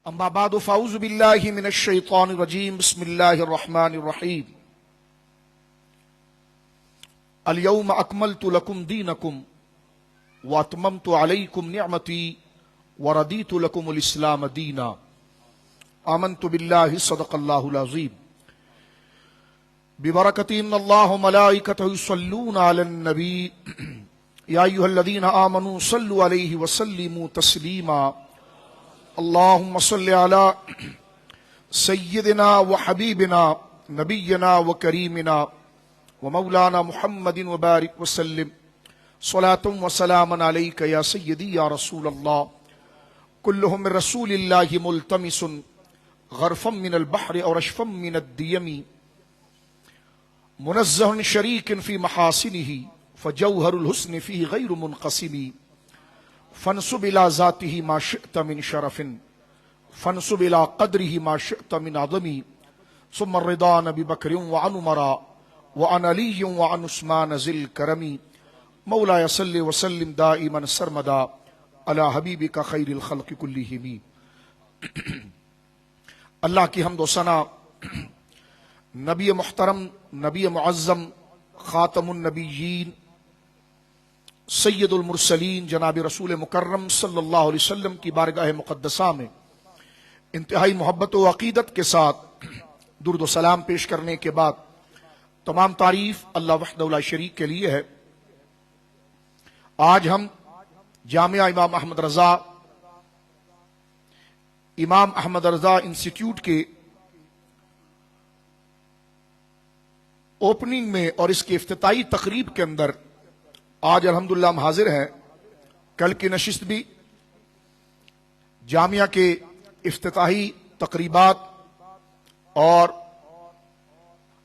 اما بعد فاعوذ باللہ من الشیطان الرجیم بسم اللہ الرحمن الرحیم اليوم اکملت لکم دینکم واتممت علیکم نعمتی وردیت لکم الاسلام دینا آمنت باللہ صدق اللہ العظیم ببرکت ان اللہ ملائکتہ یصلون علی النبی یا ایھا الذین آمنوا صلوا علیہ وسلموا تسلیما اللہم صل علی سیدنا وحبیبنا نبینا وکریمنا ومولانا محمد وبارک وسلم صلاة وسلاما علیک یا سیدی یا رسول اللہ کلہم من رسول اللہ ملتمس غرفا من البحر اور اشفا من الدیم منزہ شریک فی محاسنہ فجوہر الحسن فیہ غیر منقسم فانسب الى ذاته ما شئت من شرف فانسب الى قدره ما شئت من عظم ثم الرضا نبی بکر وعن عمر وعن علی وعن عثمان ذی الکرم مولاي صل وسلم دائما سرمدا على حبیبک خیر الخلق کلہم۔ اللہ کی حمد و ثنا نبی محترم، نبی معظم، خاتم النبیین، سید المرسلین جناب رسول مکرم صلی اللہ علیہ وسلم کی بارگاہ مقدسہ میں انتہائی محبت و عقیدت کے ساتھ درود و سلام پیش کرنے کے بعد تمام تعریف اللہ وحدہ لا شریک کے لیے ہے۔ آج ہم جامعہ امام احمد رضا انسٹیٹیوٹ کے اوپننگ میں اور اس کے افتتاحی تقریب کے اندر آج الحمدللہ ہم حاضر ہیں۔ کل کی نشست بھی جامعہ کے افتتاحی تقریبات اور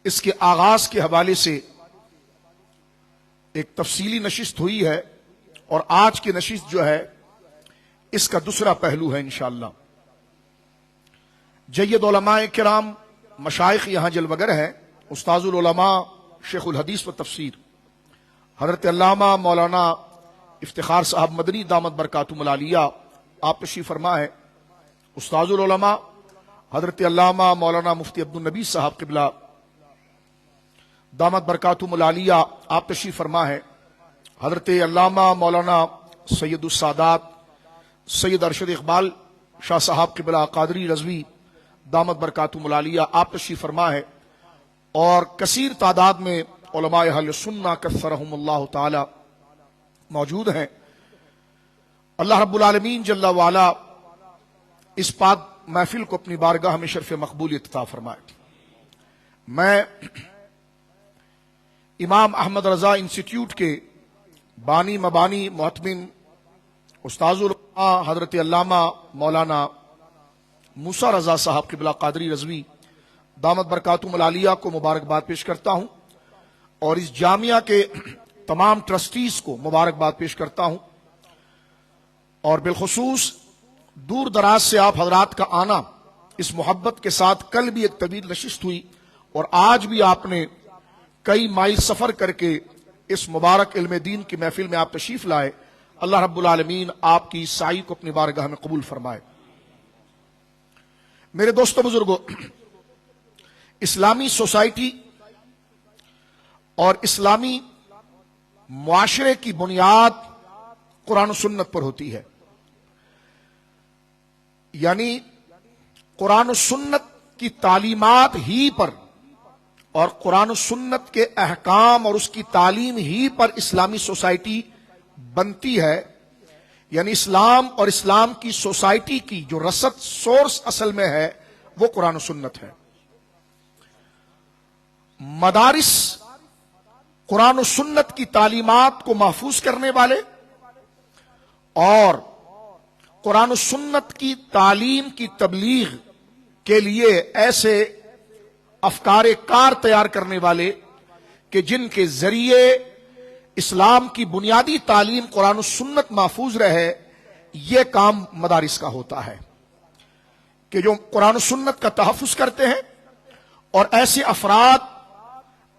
اس کے آغاز کے حوالے سے ایک تفصیلی نشست ہوئی ہے، اور آج کی نشست جو ہے اس کا دوسرا پہلو ہے انشاءاللہ۔ جید علماء کرام، مشائخ یہاں جلوگر ہیں، استاذ العلماء شیخ الحدیث و تفسیر حضرت علامہ مولانا افتخار صاحب مدنی دامت برکاتہم العالیہ آپ تشریف فرما ہے۔ استاذ العلماء حضرت علامہ مولانا مفتی عبدالنبی صاحب قبلہ دامت برکاتہم العالیہ آپ تشریف فرما ہے۔ حضرت علامہ مولانا سید السادات سید ارشد اقبال شاہ صاحب قبلہ قادری رضوی دامت برکاتہم العالیہ آپ تشریف فرما ہے، اور کثیر تعداد میں علماء اہل سنہ کثرہم اللہ تعالی موجود ہیں۔ اللہ رب العالمین جل وعلا اس پاک محفل کو اپنی بارگاہ میں شرف مقبولیت عطا فرمائے۔ میں امام احمد رضا انسٹیٹیوٹ کے بانی مبانی محتمم استاذ العلماء حضرت علامہ مولانا موسیٰ رضا صاحب قبلہ قادری رضوی دامت برکاتہم العالیہ کو مبارکباد پیش کرتا ہوں، اور اس جامعہ کے تمام ٹرسٹیز کو مبارکباد پیش کرتا ہوں، اور بالخصوص دور دراز سے آپ حضرات کا آنا اس محبت کے ساتھ۔ کل بھی ایک طویل نشست ہوئی، اور آج بھی آپ نے کئی مائل سفر کر کے اس مبارک علم دین کی محفل میں آپ تشریف لائے۔ اللہ رب العالمین آپ کی سعی کو اپنی بارگاہ میں قبول فرمائے۔ میرے دوستو بزرگو، اسلامی سوسائٹی اور اسلامی معاشرے کی بنیاد قرآن و سنت پر ہوتی ہے، یعنی قرآن و سنت کی تعلیمات ہی پر اور قرآن و سنت کے احکام اور اس کی تعلیم ہی پر اسلامی سوسائٹی بنتی ہے۔ یعنی اسلام اور اسلام کی سوسائٹی کی جو رسد سورس اصل میں ہے وہ قرآن و سنت ہے۔ مدارس قرآن و سنت کی تعلیمات کو محفوظ کرنے والے اور قرآن و سنت کی تعلیم کی تبلیغ کے لیے ایسے افکار کار تیار کرنے والے کہ جن کے ذریعے اسلام کی بنیادی تعلیم قرآن و سنت محفوظ رہے، یہ کام مدارس کا ہوتا ہے کہ جو قرآن و سنت کا تحفظ کرتے ہیں اور ایسے افراد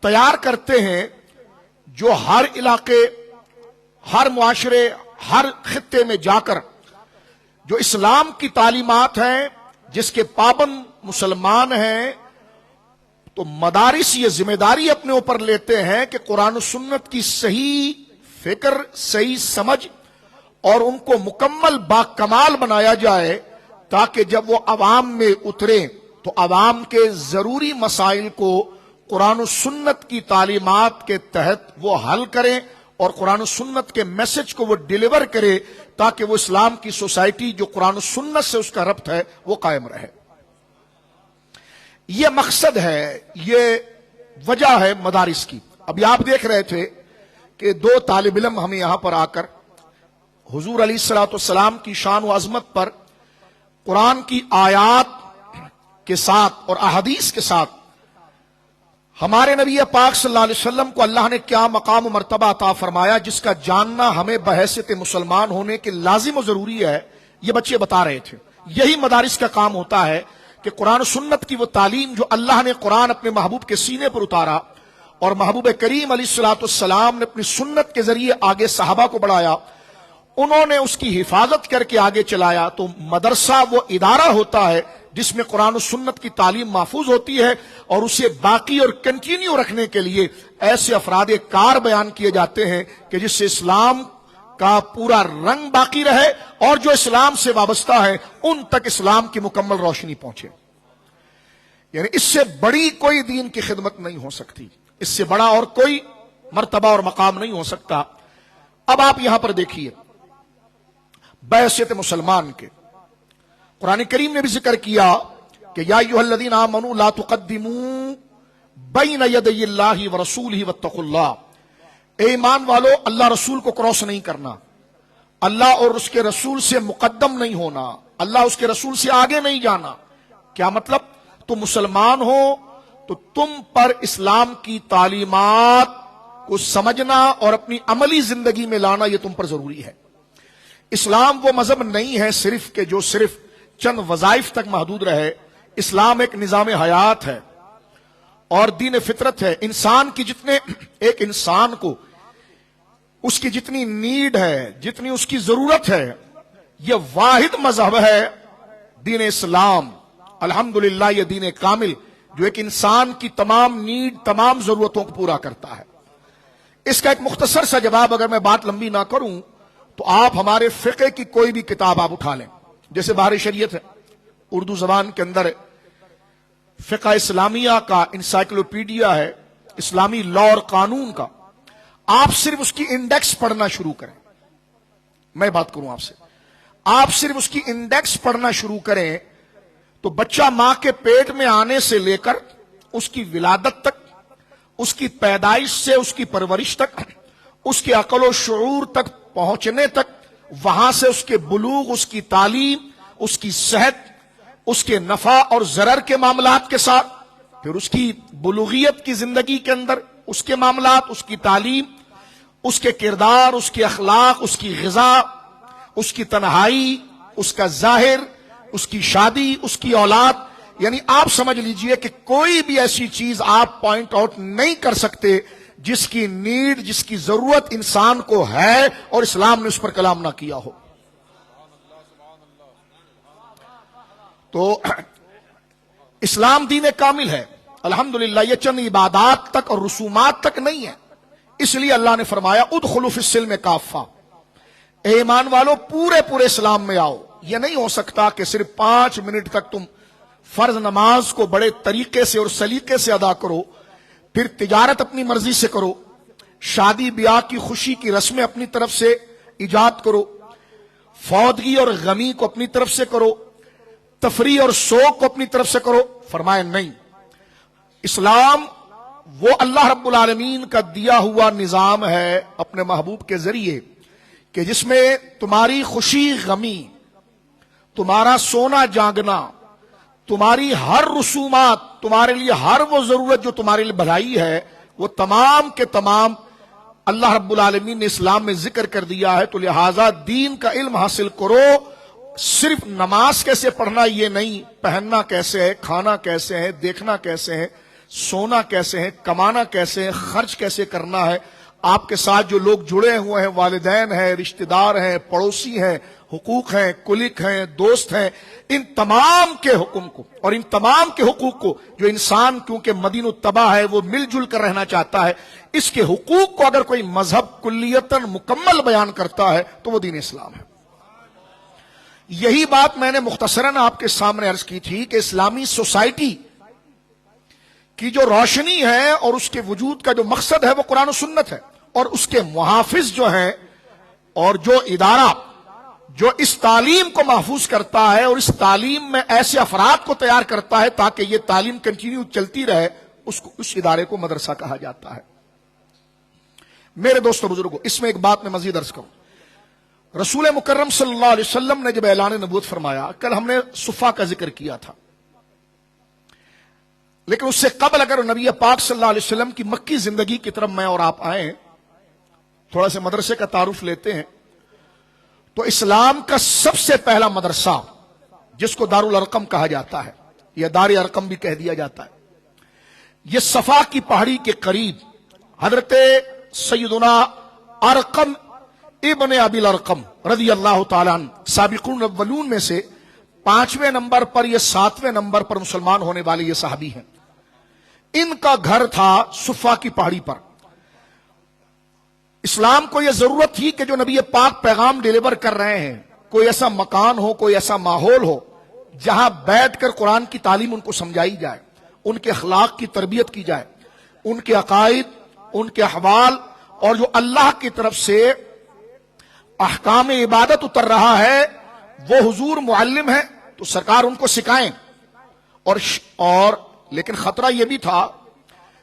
تیار کرتے ہیں جو ہر علاقے، ہر معاشرے، ہر خطے میں جا کر جو اسلام کی تعلیمات ہیں جس کے پابند مسلمان ہیں، تو مدارس یہ ذمہ داری اپنے اوپر لیتے ہیں کہ قرآن و سنت کی صحیح فکر، صحیح سمجھ اور ان کو مکمل باکمال بنایا جائے، تاکہ جب وہ عوام میں اتریں تو عوام کے ضروری مسائل کو قرآن و سنت کی تعلیمات کے تحت وہ حل کریں اور قرآن و سنت کے میسج کو وہ ڈیلیور کرے، تاکہ وہ اسلام کی سوسائٹی جو قرآن و سنت سے اس کا ربط ہے وہ قائم رہے۔ یہ مقصد ہے، یہ وجہ ہے مدارس کی۔ ابھی آپ دیکھ رہے تھے کہ دو طالب علم ہمیں یہاں پر آ کر حضور علیہ الصلوۃ والسلام کی شان و عظمت پر قرآن کی آیات کے ساتھ اور احادیث کے ساتھ ہمارے نبی پاک صلی اللہ علیہ وسلم کو اللہ نے کیا مقام و مرتبہ عطا فرمایا، جس کا جاننا ہمیں بحیثیت مسلمان ہونے کے لازم و ضروری ہے، یہ بچے بتا رہے تھے۔ یہی مدارس کا کام ہوتا ہے کہ قرآن و سنت کی وہ تعلیم جو اللہ نے قرآن اپنے محبوب کے سینے پر اتارا اور محبوب کریم علیہ الصلوۃ والسلام نے اپنی سنت کے ذریعے آگے صحابہ کو بڑھایا، انہوں نے اس کی حفاظت کر کے آگے چلایا۔ تو مدرسہ وہ ادارہ ہوتا ہے جس میں قرآن و سنت کی تعلیم محفوظ ہوتی ہے، اور اسے باقی اور کنٹینیو رکھنے کے لیے ایسے افراد کار بیان کیے جاتے ہیں کہ جس سے اسلام کا پورا رنگ باقی رہے اور جو اسلام سے وابستہ ہے ان تک اسلام کی مکمل روشنی پہنچے۔ یعنی اس سے بڑی کوئی دین کی خدمت نہیں ہو سکتی، اس سے بڑا اور کوئی مرتبہ اور مقام نہیں ہو سکتا۔ اب آپ یہاں پر دیکھیے بحیثیت مسلمان کے قرآن کریم نے بھی ذکر کیا کہ یا ایھا الذین آمنوا لا تقدموا بین یدی اللہ ورسولہ واتقوا اللہ، اے ایمان والو اللہ رسول کو کراس نہیں کرنا، اللہ اور اس کے رسول سے مقدم نہیں ہونا، اللہ اس کے رسول سے آگے نہیں جانا۔ کیا مطلب؟ تم مسلمان ہو تو تم پر اسلام کی تعلیمات کو سمجھنا اور اپنی عملی زندگی میں لانا یہ تم پر ضروری ہے۔ اسلام وہ مذہب نہیں ہے صرف کہ جو صرف چند وظائف تک محدود رہے۔ اسلام ایک نظام حیات ہے اور دین فطرت ہے۔ انسان کی جتنے ایک انسان کو اس کی جتنی نیڈ ہے، جتنی اس کی ضرورت ہے، یہ واحد مذہب ہے دین اسلام۔ الحمدللہ یہ دین کامل جو ایک انسان کی تمام نیڈ، تمام ضرورتوں کو پورا کرتا ہے۔ اس کا ایک مختصر سا جواب، اگر میں بات لمبی نہ کروں تو آپ ہمارے فقہ کی کوئی بھی کتاب آپ اٹھا لیں، جیسے بحر شریعت ہے، اردو زبان کے اندر فقہ اسلامیہ کا انسائکلوپیڈیا ہے، اسلامی لا اور قانون کا۔ آپ صرف اس کی انڈیکس پڑھنا شروع کریں، میں بات کروں آپ سے، آپ صرف اس کی انڈیکس پڑھنا شروع کریں تو بچہ ماں کے پیٹ میں آنے سے لے کر اس کی ولادت تک، اس کی پیدائش سے اس کی پرورش تک، اس کے عقل و شعور تک پہنچنے تک، وہاں سے اس کے بلوغ، اس کی تعلیم، اس کی صحت، اس کے نفع اور ضرر کے معاملات کے ساتھ، پھر اس کی بلوغیت کی زندگی کے اندر اس کے معاملات، اس کی تعلیم، اس کے کردار، اس کے اخلاق، اس کی غذا، اس کی تنہائی، اس کا ظاہر، اس کی شادی، اس کی اولاد، یعنی آپ سمجھ لیجئے کہ کوئی بھی ایسی چیز آپ پوائنٹ آؤٹ نہیں کر سکتے جس کی نیڈ، جس کی ضرورت انسان کو ہے اور اسلام نے اس پر کلام نہ کیا ہو۔ تو اسلام دین کامل ہے الحمدللہ، یہ چند عبادات تک اور رسومات تک نہیں ہے۔ اس لیے اللہ نے فرمایا ادخلوا فی السلم کافہ، اے ایمان والو پورے پورے اسلام میں آؤ۔ یہ نہیں ہو سکتا کہ صرف 5 منٹ تک تم فرض نماز کو بڑے طریقے سے اور سلیقے سے ادا کرو، پھر تجارت اپنی مرضی سے کرو، شادی بیاہ کی خوشی کی رسمیں اپنی طرف سے ایجاد کرو، فوتگی اور غمی کو اپنی طرف سے کرو، تفریح اور شوق کو اپنی طرف سے کرو۔ فرمایا نہیں، اسلام وہ اللہ رب العالمین کا دیا ہوا نظام ہے اپنے محبوب کے ذریعے کہ جس میں تمہاری خوشی غمی، تمہارا سونا جاگنا، تمہاری ہر رسومات، تمہارے لیے ہر وہ ضرورت جو تمہارے لیے بھلائی ہے، وہ تمام کے تمام اللہ رب العالمین نے اسلام میں ذکر کر دیا ہے۔ تو لہٰذا دین کا علم حاصل کرو، صرف نماز کیسے پڑھنا یہ نہیں، پہننا کیسے ہے، کھانا کیسے ہے، دیکھنا کیسے ہے، سونا کیسے ہے، کمانا کیسے ہے، خرچ کیسے کرنا ہے، آپ کے ساتھ جو لوگ جڑے ہوئے ہیں، والدین ہیں، رشتہ دار ہیں، پڑوسی ہیں، حقوق ہیں، کلک ہیں، دوست ہیں، ان تمام کے حکم کو اور ان تمام کے حقوق کو جو انسان کیونکہ مدین الطبع ہے وہ مل جل کر رہنا چاہتا ہے، اس کے حقوق کو اگر کوئی مذہب کلیتاً مکمل بیان کرتا ہے تو وہ دین اسلام ہے۔ یہی بات میں نے مختصراً آپ کے سامنے عرض کی تھی کہ اسلامی سوسائٹی کی جو روشنی ہے اور اس کے وجود کا جو مقصد ہے وہ قرآن و سنت ہے، اور اس کے محافظ جو ہیں اور جو ادارہ جو اس تعلیم کو محفوظ کرتا ہے اور اس تعلیم میں ایسے افراد کو تیار کرتا ہے تاکہ یہ تعلیم کنٹینیو چلتی رہے، اس ادارے کو مدرسہ کہا جاتا ہے۔ میرے دوستو بزرگوں، اس میں ایک بات میں مزید عرض کروں، رسول مکرم صلی اللہ علیہ وسلم نے جب اعلان نبوت فرمایا، کل ہم نے صفا کا ذکر کیا تھا، لیکن اس سے قبل اگر نبی پاک صلی اللہ علیہ وسلم کی مکی زندگی کی طرف میں اور آپ آئیں، تھوڑا سا مدرسے کا تعارف لیتے ہیں، تو اسلام کا سب سے پہلا مدرسہ جس کو دار الارقم کہا جاتا ہے یا دار ارقم بھی کہہ دیا جاتا ہے، یہ صفا کی پہاڑی کے قریب حضرت سیدنا ارقم ابن ابی الارقم رضی اللہ تعالیٰ عنہ، سابقون الاولون میں سے 5ویں نمبر پر یا 7ویں نمبر پر مسلمان ہونے والے یہ صحابی ہیں۔ ان کا گھر تھا صفا کی پہاڑی پر۔ اسلام کو یہ ضرورت تھی کہ جو نبی پاک پیغام ڈیلیور کر رہے ہیں، کوئی ایسا مکان ہو، کوئی ایسا ماحول ہو جہاں بیٹھ کر قرآن کی تعلیم ان کو سمجھائی جائے، ان کے اخلاق کی تربیت کی جائے، ان کے عقائد، ان کے احوال اور جو اللہ کی طرف سے احکام عبادت اتر رہا ہے وہ حضور معلم ہے تو سرکار ان کو سکھائیں۔ اور لیکن خطرہ یہ بھی تھا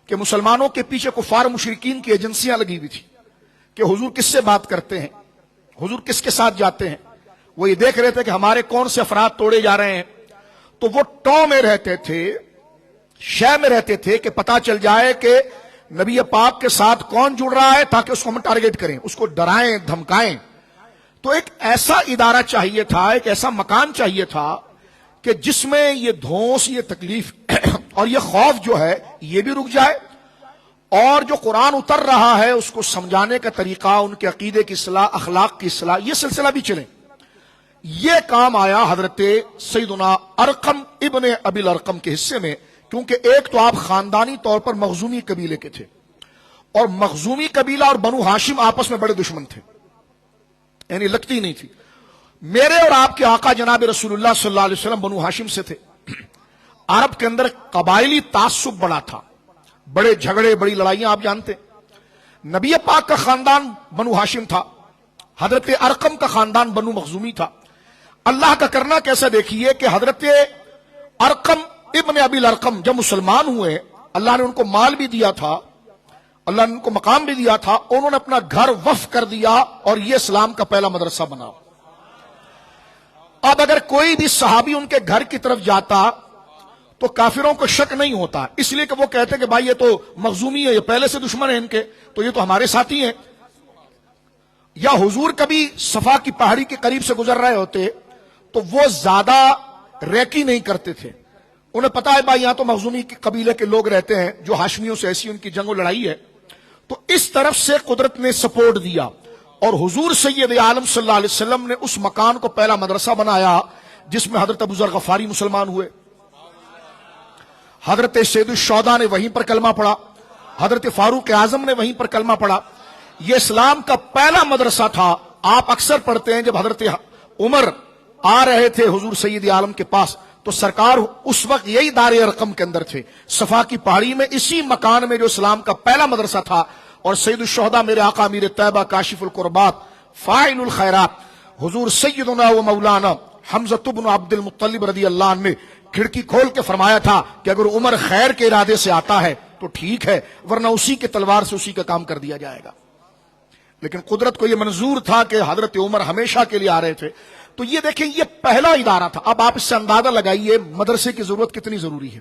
کہ مسلمانوں کے پیچھے کفار مشرکین کی ایجنسیاں لگی ہوئی تھی کہ حضور کس سے بات کرتے ہیں، حضور کس کے ساتھ جاتے ہیں، وہ یہ دیکھ رہے تھے کہ ہمارے کون سے افراد توڑے جا رہے ہیں، تو وہ ٹو میں رہتے تھے، شے میں رہتے تھے کہ پتا چل جائے کہ نبی پاک کے ساتھ کون جڑ رہا ہے تاکہ اس کو ہم ٹارگیٹ کریں، اس کو ڈرائیں دھمکائیں۔ تو ایک ایسا ادارہ چاہیے تھا، ایک ایسا مکان چاہیے تھا کہ جس میں یہ دھونس، یہ تکلیف اور یہ خوف جو ہے یہ بھی رک جائے، اور جو قرآن اتر رہا ہے اس کو سمجھانے کا طریقہ، ان کے عقیدے کی اصلاح، اخلاق کی اصلاح، یہ سلسلہ بھی چلے۔ یہ کام آیا حضرت سیدنا ارقم ابن ابی الارقم کے حصے میں، کیونکہ ایک تو آپ خاندانی طور پر مخزومی قبیلے کے تھے، اور مخزومی قبیلہ اور بنو ہاشم آپس میں بڑے دشمن تھے، یعنی لگتی نہیں تھی۔ میرے اور آپ کے آقا جناب رسول اللہ صلی اللہ علیہ وسلم بنو ہاشم سے تھے۔ عرب کے اندر قبائلی تعصب بڑا تھا، بڑے جھگڑے، بڑی لڑائیاں آپ جانتے ہیں۔ نبی پاک کا خاندان بنو ہاشم تھا، حضرت ارقم کا خاندان بنو مخزومی تھا۔ اللہ کا کرنا کیسا دیکھیے کہ حضرت ارقم ابن ابی الارقم جب مسلمان ہوئے، اللہ نے ان کو مال بھی دیا تھا، اللہ نے ان کو مقام بھی دیا تھا، انہوں نے اپنا گھر وقف کر دیا اور یہ اسلام کا پہلا مدرسہ بنا۔ اب اگر کوئی بھی صحابی ان کے گھر کی طرف جاتا تو کافروں کو شک نہیں ہوتا، اس لیے کہ وہ کہتے کہ بھائی یہ تو مخزومی ہے، یہ پہلے سے دشمن ہیں ان کے، تو یہ تو ہمارے ساتھی ہیں۔ یا حضور کبھی صفا کی پہاڑی کے قریب سے گزر رہے ہوتے تو وہ زیادہ ریکی نہیں کرتے تھے، انہیں پتا ہے بھائی یہاں تو مخزومی کے قبیلے کے لوگ رہتے ہیں جو ہاشمیوں سے ایسی ان کی جنگ و لڑائی ہے، تو اس طرف سے قدرت نے سپورٹ دیا، اور حضور سید عالم صلی اللہ علیہ وسلم نے اس مکان کو پہلا مدرسہ بنایا جس میں حضرت ابو ذر غفاری مسلمان ہوئے، حضرت سید الشہداء نے وہیں پر کلمہ پڑھا، حضرت فاروق اعظم نے وہیں پر کلمہ پڑھا۔ یہ اسلام کا پہلا مدرسہ تھا۔ آپ اکثر پڑھتے ہیں جب حضرت عمر آ رہے تھے حضور سید عالم کے پاس تو سرکار اس وقت یہی دار ارقم کے اندر تھے، صفا کی پہاڑی میں، اسی مکان میں جو اسلام کا پہلا مدرسہ تھا، اور سید الشہداء میرے آقا امیر طیبہ کاشف القربات فاعل الخیرات حضور سیدنا و مولانا حمزہ بن عبد المطلب رضی اللہ عنہ نے کھڑکی کھول کے فرمایا تھا کہ اگر عمر خیر کے ارادے سے آتا ہے تو ٹھیک ہے، ورنہ اسی کے تلوار سے اسی کا کام کر دیا جائے گا۔ لیکن قدرت کو یہ منظور تھا کہ حضرت عمر ہمیشہ کے لیے آ رہے تھے۔ تو یہ دیکھیں، یہ پہلا ادارہ تھا۔ اب آپ اس سے اندازہ لگائیے مدرسے کی ضرورت کتنی ضروری ہے۔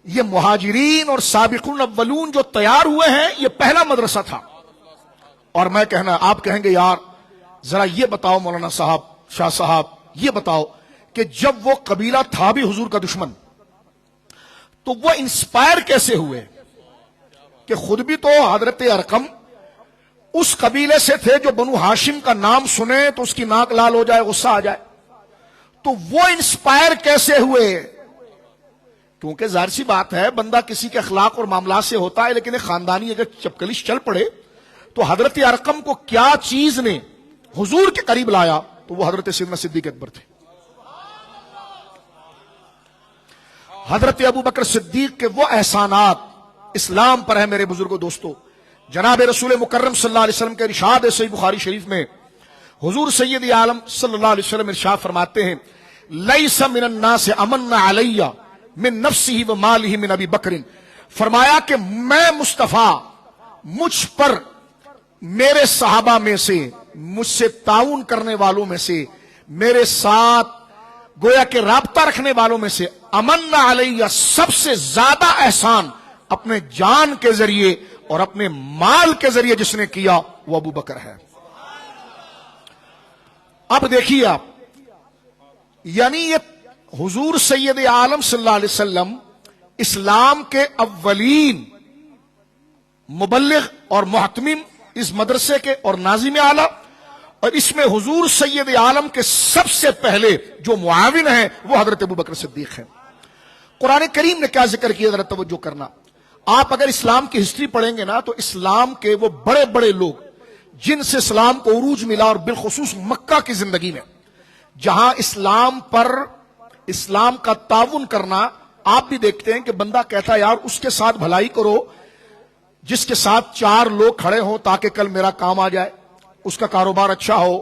یہ مہاجرین اور سابقون الاولون جو تیار ہوئے ہیں، یہ پہلا مدرسہ تھا۔ اور میں کہنا، آپ کہیں گے یار ذرا یہ بتاؤ مولانا صاحب، شاہ صاحب، یہ بتاؤ کہ جب وہ قبیلہ تھا بھی حضور کا دشمن تو وہ انسپائر کیسے ہوئے کہ خود بھی تو حضرت ارقم اس قبیلے سے تھے جو بنو ہاشم کا نام سنے تو اس کی ناک لال ہو جائے، غصہ آ جائے. تو وہ انسپائر کیسے ہوئے؟ کیونکہ ظاہر سی بات ہے بندہ کسی کے اخلاق اور معاملات سے ہوتا ہے، لیکن ایک خاندانی اگر چپکلش چل پڑے تو حضرت ارقم کو کیا چیز نے حضور کے قریب لایا؟ تو وہ حضرت سیدنا صدیق اکبر تھے. حضرت ابو بکر صدیق کے وہ احسانات اسلام پر ہے میرے بزرگوں دوستو. جناب رسول مکرم صلی اللہ علیہ وسلم کے ارشاد ہے صحیح بخاری شریف میں، حضور سید عالم صلی اللہ علیہ وسلم ارشاد فرماتے ہیں لیس من الناس امن علی من نفسہ و مالہ من ابی بکر. فرمایا کہ میں مصطفیٰ، مجھ پر میرے صحابہ میں سے، مجھ سے تعاون کرنے والوں میں سے، میرے ساتھ گویا کہ رابطہ رکھنے والوں میں سے امن علیہ سب سے زیادہ احسان اپنے جان کے ذریعے اور اپنے مال کے ذریعے جس نے کیا وہ ابو بکر ہے. اب دیکھیے آپ، یعنی یہ حضور سید عالم صلی اللہ علیہ وسلم اسلام کے اولین مبلغ اور محتمم اس مدرسے کے اور ناظم اعلی، اور اس میں حضور سید عالم کے سب سے پہلے جو معاون ہیں وہ حضرت ابو بکر صدیق ہیں. قرآن کریم نے کیا ذکر کیا، ذرا توجہ کرنا. آپ اگر اسلام کی ہسٹری پڑھیں گے نا تو اسلام کے وہ بڑے بڑے لوگ جن سے اسلام کو عروج ملا، اور بالخصوص مکہ کی زندگی میں جہاں اسلام پر اسلام کا تعاون کرنا، آپ بھی دیکھتے ہیں کہ بندہ کہتا ہے یار اس کے ساتھ بھلائی کرو جس کے ساتھ 4 لوگ کھڑے ہوں تاکہ کل میرا کام آ جائے، اس کا کاروبار اچھا ہو،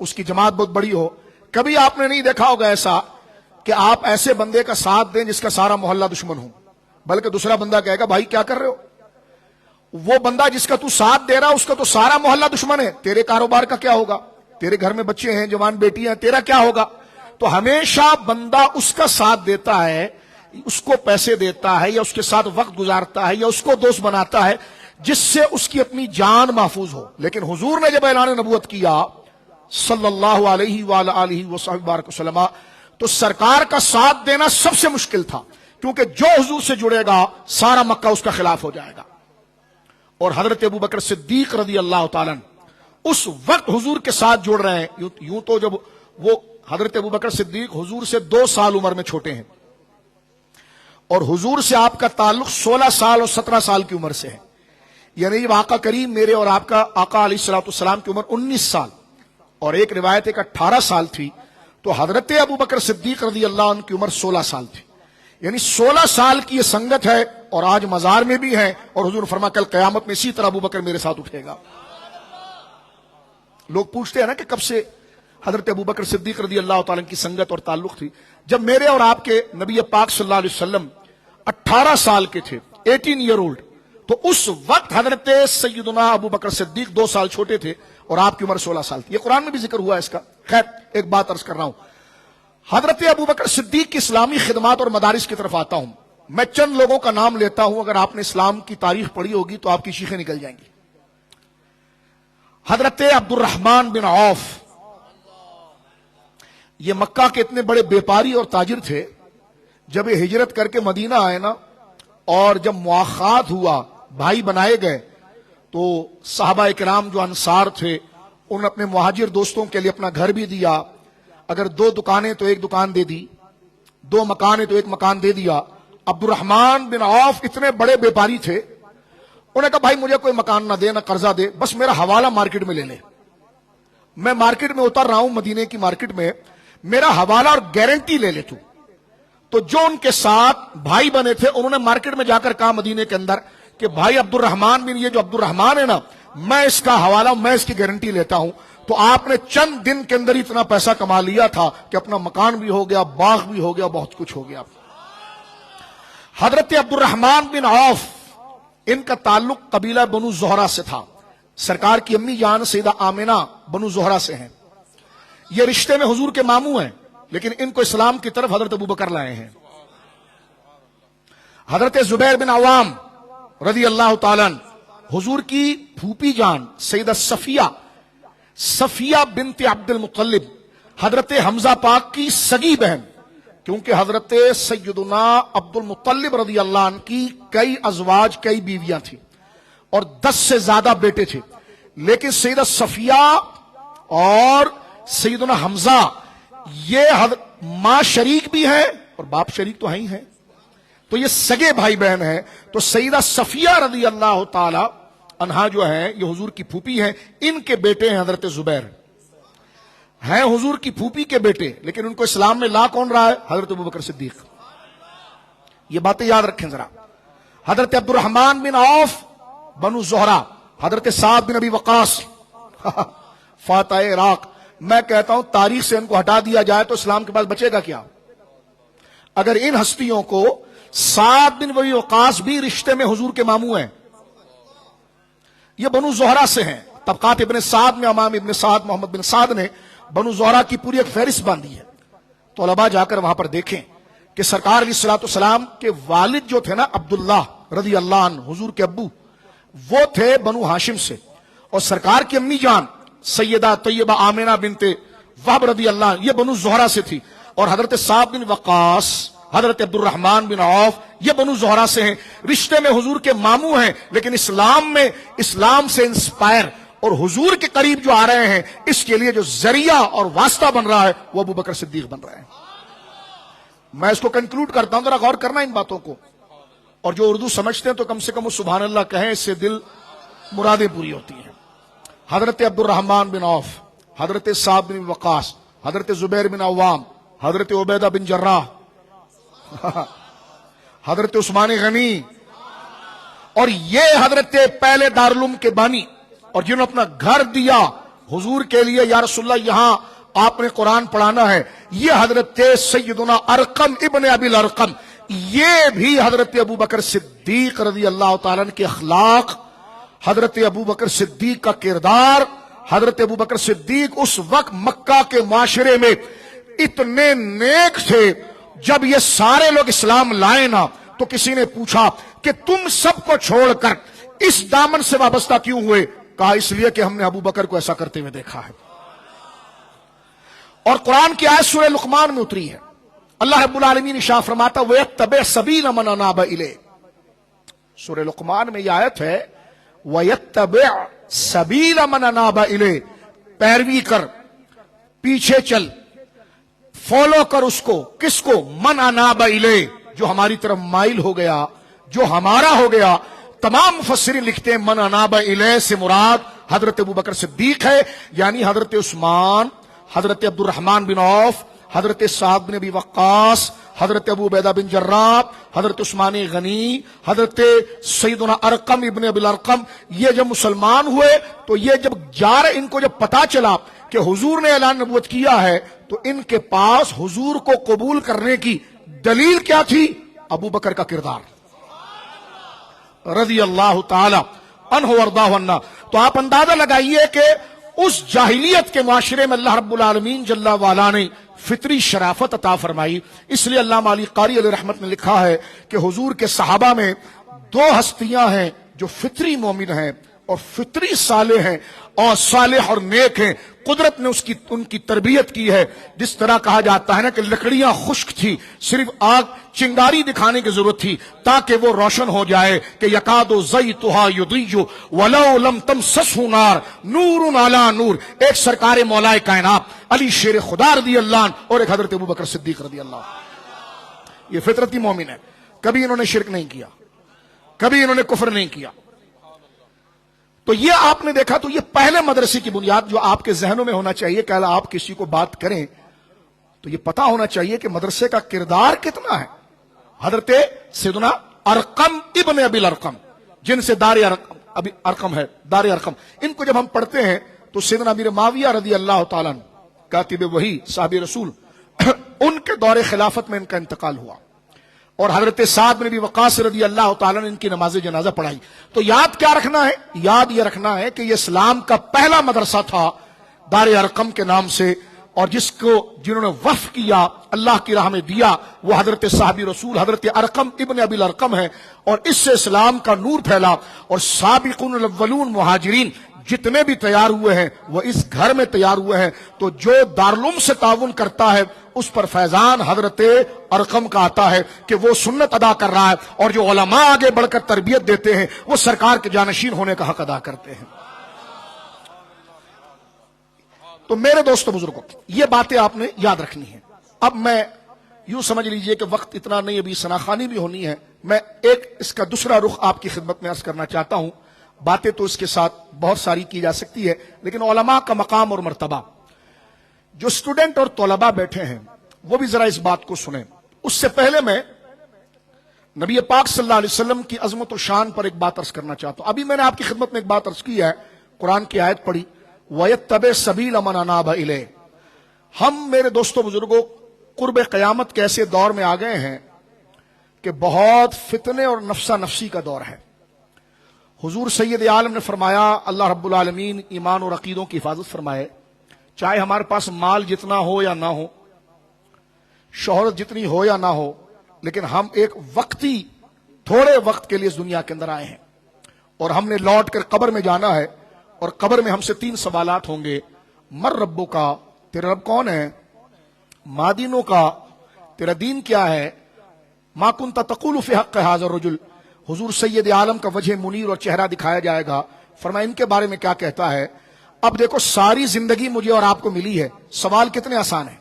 اس کی جماعت بہت بڑی ہو. کبھی آپ نے نہیں دیکھا ہوگا ایسا کہ آپ ایسے بندے کا ساتھ دیں جس کا سارا محلہ دشمن ہو، بلکہ دوسرا بندہ کہے گا بھائی کیا کر رہے ہو؟ وہ بندہ جس کا تو ساتھ دے رہا اس کا تو سارا محلہ دشمن ہے، تیرے کاروبار کا کیا ہوگا؟ تیرے گھر میں بچے ہیں، جوان بیٹی ہیں، تیرا کیا ہوگا؟ تو ہمیشہ بندہ اس کا ساتھ دیتا ہے، اس کو پیسے دیتا ہے، یا اس کے ساتھ وقت گزارتا ہے، یا اس کو دوست بناتا ہے جس سے اس کی اپنی جان محفوظ ہو. لیکن حضور نے جب اعلان نبوت کیا صلی اللہ علیہ وآلہ وصحبہ وسلم تو سرکار کا ساتھ دینا سب سے مشکل تھا، کیونکہ جو حضور سے جڑے گا سارا مکہ اس کا خلاف ہو جائے گا. اور حضرت ابو بکر صدیق رضی اللہ تعالیٰ اس وقت حضور کے ساتھ جڑ رہے ہیں. یوں تو جب وہ حضرت ابو بکر صدیق حضور سے 2 سال عمر میں چھوٹے ہیں، اور حضور سے آپ کا تعلق 16 سال اور 17 سال کی عمر سے ہے. یعنی جب آقا کریم میرے اور آپ کا آقا علیہ الصلوۃ والسلام کی عمر 19 سال اور ایک روایت ایک 18 سال تھی، تو حضرت ابو بکر صدیق رضی اللہ عنہ کی عمر 16 سال تھی. یعنی 16 سال کی یہ سنگت ہے، اور آج مزار میں بھی ہے، اور حضور فرما کل قیامت میں اسی طرح ابو بکر میرے ساتھ اٹھے گا. لوگ پوچھتے ہیں نا کہ کب سے حضرت ابو بکر صدیق رضی اللہ تعالیٰ کی سنگت اور تعلق تھی. جب میرے اور آپ کے نبی پاک صلی اللہ علیہ وسلم 18 سال کے تھے، 18 ایئر اولڈ، تو اس وقت حضرت سیدنا ابو بکر صدیق 2 سال چھوٹے تھے اور آپ کی عمر 16 سال تھی. یہ قرآن میں بھی ذکر ہوا ہے اس کا. خیر ایک بات عرض کر رہا ہوں، حضرت ابو بکر صدیق کی اسلامی خدمات اور مدارس کی طرف آتا ہوں. میں چند لوگوں کا نام لیتا ہوں، اگر آپ نے اسلام کی تاریخ پڑھی ہوگی تو آپ کی شیخیں نکل جائیں گی. حضرت عبد الرحمن بن عوف، یہ مکہ کے اتنے بڑے بیپاری اور تاجر تھے. جب یہ ہجرت کر کے مدینہ آئے نا، اور جب مواخات ہوا، بھائی بنائے گئے، تو صحابہ کرام جو انصار تھے انہوں نے اپنے مہاجر دوستوں کے لیے اپنا گھر بھی دیا. اگر 2 دکانیں تو 1 دکان دے دی، 2 مکان تو 1 مکان دے دیا. عبد الرحمن بن عوف اتنے بڑے بیپاری تھے، انہوں نے کہا بھائی مجھے کوئی مکان نہ دے نہ قرضہ دے، بس میرا حوالہ مارکیٹ میں لے لے. میں مارکیٹ میں اتر رہا ہوں، مدینے کی مارکیٹ میں، میرا حوالہ اور گارنٹی لے لے تو. تو جو ان کے ساتھ بھائی بنے تھے انہوں نے مارکیٹ میں جا کر کہا مدینے کے اندر کہ بھائی عبد الرحمن بن، یہ جو عبد الرحمن ہے نا، میں اس کا حوالہ، میں اس کی گارنٹی لیتا ہوں. تو آپ نے چند دن کے اندر اتنا پیسہ کما لیا تھا کہ اپنا مکان بھی ہو گیا، باغ بھی ہو گیا، بہت کچھ ہو گیا. حضرت عبد الرحمن بن عوف، ان کا تعلق قبیلہ بنو زہرہ سے تھا. سرکار کی امی جان سیدہ آمنہ بنو زہرہ سے ہیں. یہ رشتے میں حضور کے ماموں ہیں، لیکن ان کو اسلام کی طرف حضرت ابو بکر لائے ہیں. حضرت زبیر بن عوام رضی اللہ تعالیٰ، حضور کی پھوپھی جان سیدہ صفیہ بنت عبد المطلب، حضرت حمزہ پاک کی سگی بہن، کیونکہ حضرت سیدنا عبد المطلب رضی اللہ عنہ کی کئی ازواج، کئی بیویاں تھیں، اور 10 سے زیادہ بیٹے تھے. لیکن سیدہ صفیہ اور سیدنا حمزہ یہ ماں شریک بھی ہے اور باپ شریک تو ہی ہے، تو یہ سگے بھائی بہن ہیں. تو سیدہ صفیہ رضی اللہ تعالی عنہا جو ہے یہ حضور کی پھوپھی ہیں، ان کے بیٹے ہیں حضرت زبیر، ہیں حضور کی پھوپھی کے بیٹے، لیکن ان کو اسلام میں لا کون رہا ہے؟ حضرت ابوبکر صدیق. یہ باتیں یاد رکھیں ذرا. حضرت عبد الرحمن بن عوف بنو زہرہ، حضرت سعد بن ابی وقاص فاتح عراق. میں کہتا ہوں تاریخ سے ان کو ہٹا دیا جائے تو اسلام کے پاس بچے گا کیا؟ اگر ان ہستیوں کو، سعد بن ابی وقاص بھی رشتے میں حضور کے ماموں ہیں، یہ بنو زہرہ سے ہیں. طبقات ابن سعد میں امام ابن سعد محمد بن سعد نے بنو زہرہ کی پوری ایک فہرست باندھی ہے. تو علماء جا کر وہاں پر دیکھیں کہ سرکار علیہ الصلوۃ والسلام کے والد جو تھے نا عبداللہ رضی اللہ عنہ، حضور کے ابو، وہ تھے بنو ہاشم سے، اور سرکار کی امی جان سیدہ طیبہ آمنہ بنت وہب رضی اللہ عنہ یہ بنو زہرہ سے تھی. اور حضرت سعد بن وقاص، حضرت عبد الرحمن بن عوف یہ بنو زہرہ سے ہیں، رشتے میں حضور کے ماموں ہیں، لیکن اسلام سے انسپائر اور حضور کے قریب جو آ رہے ہیں، اس کے لیے جو ذریعہ اور واسطہ بن رہا ہے وہ ابوبکر صدیق بن رہے ہیں. میں اس کو کنکلوڈ کرتا ہوں، ذرا غور کرنا ان باتوں کو، اور جو اردو سمجھتے ہیں تو کم سے کم وہ سبحان اللہ کہیں، اس سے دل مرادیں پوری ہوتی ہیں. حضرت عبد الرحمن بن عوف، حضرت سعد بن وقاص، حضرت زبیر بن عوام، حضرت عبیدہ بن جراح، حضرت عثمان غنی، اور یہ حضرت پہلے دارالعلوم کے بانی، اور جنہوں نے اپنا گھر دیا حضور کے لیے، یا رسول اللہ یہاں آپ نے قرآن پڑھانا ہے، یہ حضرت سیدنا ارقم ابن ابی الارقم، یہ بھی حضرت ابوبکر صدیق رضی اللہ تعالیٰ عنہ کے اخلاق، حضرت ابوبکر صدیق کا کردار. حضرت ابوبکر صدیق اس وقت مکہ کے معاشرے میں اتنے نیک تھے، جب یہ سارے لوگ اسلام لائے نا تو کسی نے پوچھا کہ تم سب کو چھوڑ کر اس دامن سے وابستہ کیوں ہوئے؟ کہا اس لیے کہ ہم نے ابوبکر کو ایسا کرتے ہوئے دیکھا ہے. اور قرآن کی آیت سورہ لقمان میں اتری ہے، اللہ رب العالمین ارشاد فرماتا وَيَتَّبِعْ سَبِيلَ مَنْ أَنَابَ إِلَيْهِ. سورہ لقمان میں یہ آیت ہے وَيَتَّبِعْ سَبِيلَ مَنْ أَنَابَ إِلَيْهِ، پیروی کر، پیچھے چل، فالو کر اس کو. کس کو؟ من اناب الیہ، جو ہماری طرف مائل ہو گیا، جو ہمارا ہو گیا. تمام مفسرین لکھتے ہیں من اناب الیہ سے مراد حضرت ابوبکر صدیق ہے، یعنی حضرت عثمان، حضرت عبد الرحمن بن عوف، حضرت سعد بن ابی وقاص، حضرت ابو عبیدہ بن جراح، حضرت عثمان غنی، حضرت سیدنا ارقم ابن ابی الارقم. یہ جب مسلمان ہوئے تو یہ جب جا رہے، ان کو جب پتا چلا کہ حضور نے اعلان نبوت کیا ہے، تو ان کے پاس حضور کو قبول کرنے کی دلیل کیا تھی؟ ابو بکر کا کردار رضی اللہ تعالی عنہ وارضاہ عنہ. تو آپ اندازہ لگائیے کہ اس جاہلیت کے معاشرے میں اللہ رب العالمین جل وعلا نے فطری شرافت عطا فرمائی. اس لیے علامہ علی قاری علیہ رحمت نے لکھا ہے کہ حضور کے صحابہ میں دو ہستیاں ہیں جو فطری مومن ہیں اور فطری صالح ہیں اور صالح اور نیک ہیں. قدرت نے ان کی تربیت کی ہے. جس طرح کہا جاتا ہے نا کہ لکڑیاں خشک تھی، صرف آگ چنگاری دکھانے کی ضرورت تھی تاکہ وہ روشن ہو جائے کہ یکاد زیتھا یضیء ولو لم تمسسہ نار نور علی نور. ایک سرکار مولا کائنات علی شیر خدا رضی اللہ عنہ اور ایک حضرت ابوبکر صدیق رضی اللہ عنہ. یہ فطرتی مومن ہے، کبھی انہوں نے شرک نہیں کیا، کبھی انہوں نے کفر نہیں کیا. تو یہ آپ نے دیکھا. تو یہ پہلے مدرسے کی بنیاد جو آپ کے ذہنوں میں ہونا چاہیے کہ آپ کسی کو بات کریں تو یہ پتا ہونا چاہیے کہ مدرسے کا کردار کتنا ہے. حضرت سیدنا ارقم ابن ابی الارقم، جن سے دار ارقم ہے، دار ارقم، ان کو جب ہم پڑھتے ہیں تو سیدنا امیر معاویہ رضی اللہ تعالیٰ عنہ کاتب وحی صاحب رسول ان کے دور خلافت میں ان کا انتقال ہوا، اور حضرت سعد بن ابی وقاص رضی اللہ تعالیٰ نے ان کی نماز جنازہ پڑھائی. تو یاد کیا رکھنا ہے؟ یاد یہ رکھنا ہے کہ یہ اسلام کا پہلا مدرسہ تھا دار ارقم کے نام سے، اور جنہوں نے وقف کیا، اللہ کی راہ میں دیا، وہ حضرت صحابی رسول حضرت ارقم ابن ابی الارقم ہے. اور اس سے اسلام کا نور پھیلا. اور سابقون الاولون مہاجرین جتنے بھی تیار ہوئے ہیں وہ اس گھر میں تیار ہوئے ہیں. تو جو دارالعلوم سے تعاون کرتا ہے اس پر فیضان حضرت ارقم کا آتا ہے کہ وہ سنت ادا کر رہا ہے، اور جو علماء آگے بڑھ کر تربیت دیتے ہیں وہ سرکار کے جانشین ہونے کا حق ادا کرتے ہیں. تو میرے دوستوں بزرگوں یہ باتیں آپ نے یاد رکھنی ہیں. اب میں یوں سمجھ لیجئے کہ وقت اتنا نہیں, ابھی ثناخوانی بھی ہونی ہے. میں ایک اس کا دوسرا رخ آپ کی خدمت میں عرض کرنا چاہتا ہوں. باتیں تو اس کے ساتھ بہت ساری کی جا سکتی ہے, لیکن علماء کا مقام اور مرتبہ, جو اسٹوڈنٹ اور طلباء بیٹھے ہیں وہ بھی ذرا اس بات کو سنیں. اس سے پہلے میں نبی پاک صلی اللہ علیہ وسلم کی عظمت و شان پر ایک بات عرض کرنا چاہتا ہوں. ابھی میں نے آپ کی خدمت میں ایک بات عرض کی ہے, قرآن کی آیت پڑھی, وَيَتَّبِعْ سَبِيلَ مَنْ أَنَابَ إِلَيْهِ. ہم میرے دوستوں بزرگوں قرب قیامت کے ایسے دور میں آ گئے ہیں کہ بہت فتنے اور نفسا نفسی کا دور ہے. حضور سید عالم نے فرمایا, اللہ رب العالمین ایمان اور عقیدوں کی حفاظت فرمائے, چاہے ہمارے پاس مال جتنا ہو یا نہ ہو, شہرت جتنی ہو یا نہ ہو, لیکن ہم ایک وقتی تھوڑے وقت کے لیے اس دنیا کے اندر آئے ہیں اور ہم نے لوٹ کر قبر میں جانا ہے. اور قبر میں ہم سے 3 سوالات ہوں گے. مر ربو کا, تیرا رب کون ہے؟ ما دینوں کا, تیرا دین کیا ہے؟ ما کنت تقول فی حق ھذا الرجل. حضور سید عالم کا وجہ منیر اور چہرہ دکھایا جائے گا, فرمایا ان کے بارے میں کیا کہتا ہے. اب دیکھو ساری زندگی مجھے اور آپ کو ملی ہے, سوال کتنے آسان ہیں.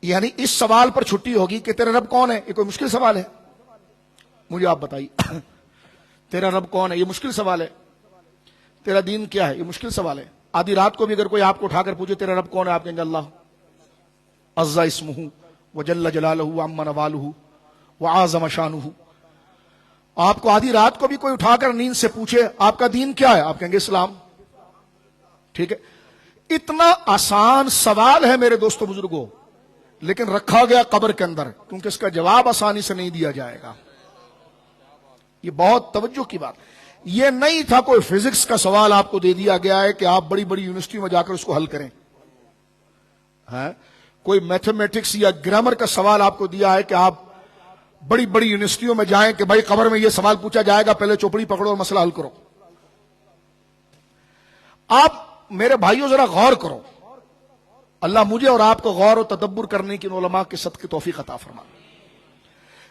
یعنی اس سوال پر چھٹی ہوگی کہ تیرا رب کون ہے, یہ کوئی مشکل سوال ہے؟ مجھے آپ بتائیے. تیرا رب کون ہے, یہ مشکل سوال ہے. تیرا دین کیا ہے, یہ مشکل سوال ہے. آدھی رات کو بھی اگر کوئی آپ کو اٹھا کر پوچھے تیرا رب کون ہے, آپ کہیں گے اللہ عز اسمہ وجل جلالہ وعم نوالہ وعظم شانہ. آپ کو آدھی رات کو بھی کوئی اٹھا کر نیند سے پوچھے آپ کا دین کیا ہے, آپ کہیں گے اسلام. ٹھیک ہے, اتنا آسان سوال ہے میرے دوستوں بزرگوں, لیکن رکھا گیا قبر کے اندر, کیونکہ اس کا جواب آسانی سے نہیں دیا جائے گا. یہ بہت توجہ کی بات. یہ نہیں تھا کوئی فزکس کا سوال آپ کو دے دیا گیا ہے کہ آپ بڑی بڑی یونیورسٹی میں جا کر اس کو حل کریں. کوئی میتھمیٹکس یا گرامر کا سوال آپ کو دیا ہے کہ آپ بڑی بڑی یونیورسٹیوں میں جائیں کہ بھائی قبر میں یہ سوال پوچھا جائے گا, پہلے چوپڑی پکڑو اور مسئلہ حل کرو. آپ میرے بھائیوں ذرا غور کرو. اللہ مجھے اور آپ کو غور و تدبر کرنے کی علماء کے صدقے توفیق عطا فرمائے.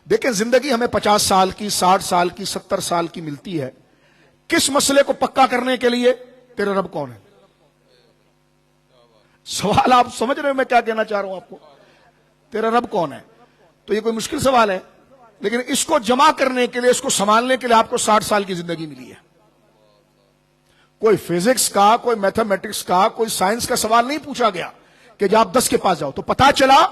دیکھیں زندگی ہمیں 50 سال کی, 60 سال کی, 70 سال کی ملتی ہے. کس مسئلے کو پکا کرنے کے لیے, تیرا رب کون ہے. سوال آپ سمجھ رہے ہیں میں کیا کہنا چاہ رہا ہوں آپ کو؟ تیرا رب کون ہے, تو یہ کوئی مشکل سوال ہے, لیکن اس کو جمع کرنے کے لیے, اس کو سنبھالنے کے لیے آپ کو 60 سال کی زندگی ملی ہے. کوئی فزکس کا, کوئی میتھمیٹکس کا, کوئی سائنس کا سوال نہیں پوچھا گیا کہ جب آپ 10 کے پاس جاؤ. تو پتا چلا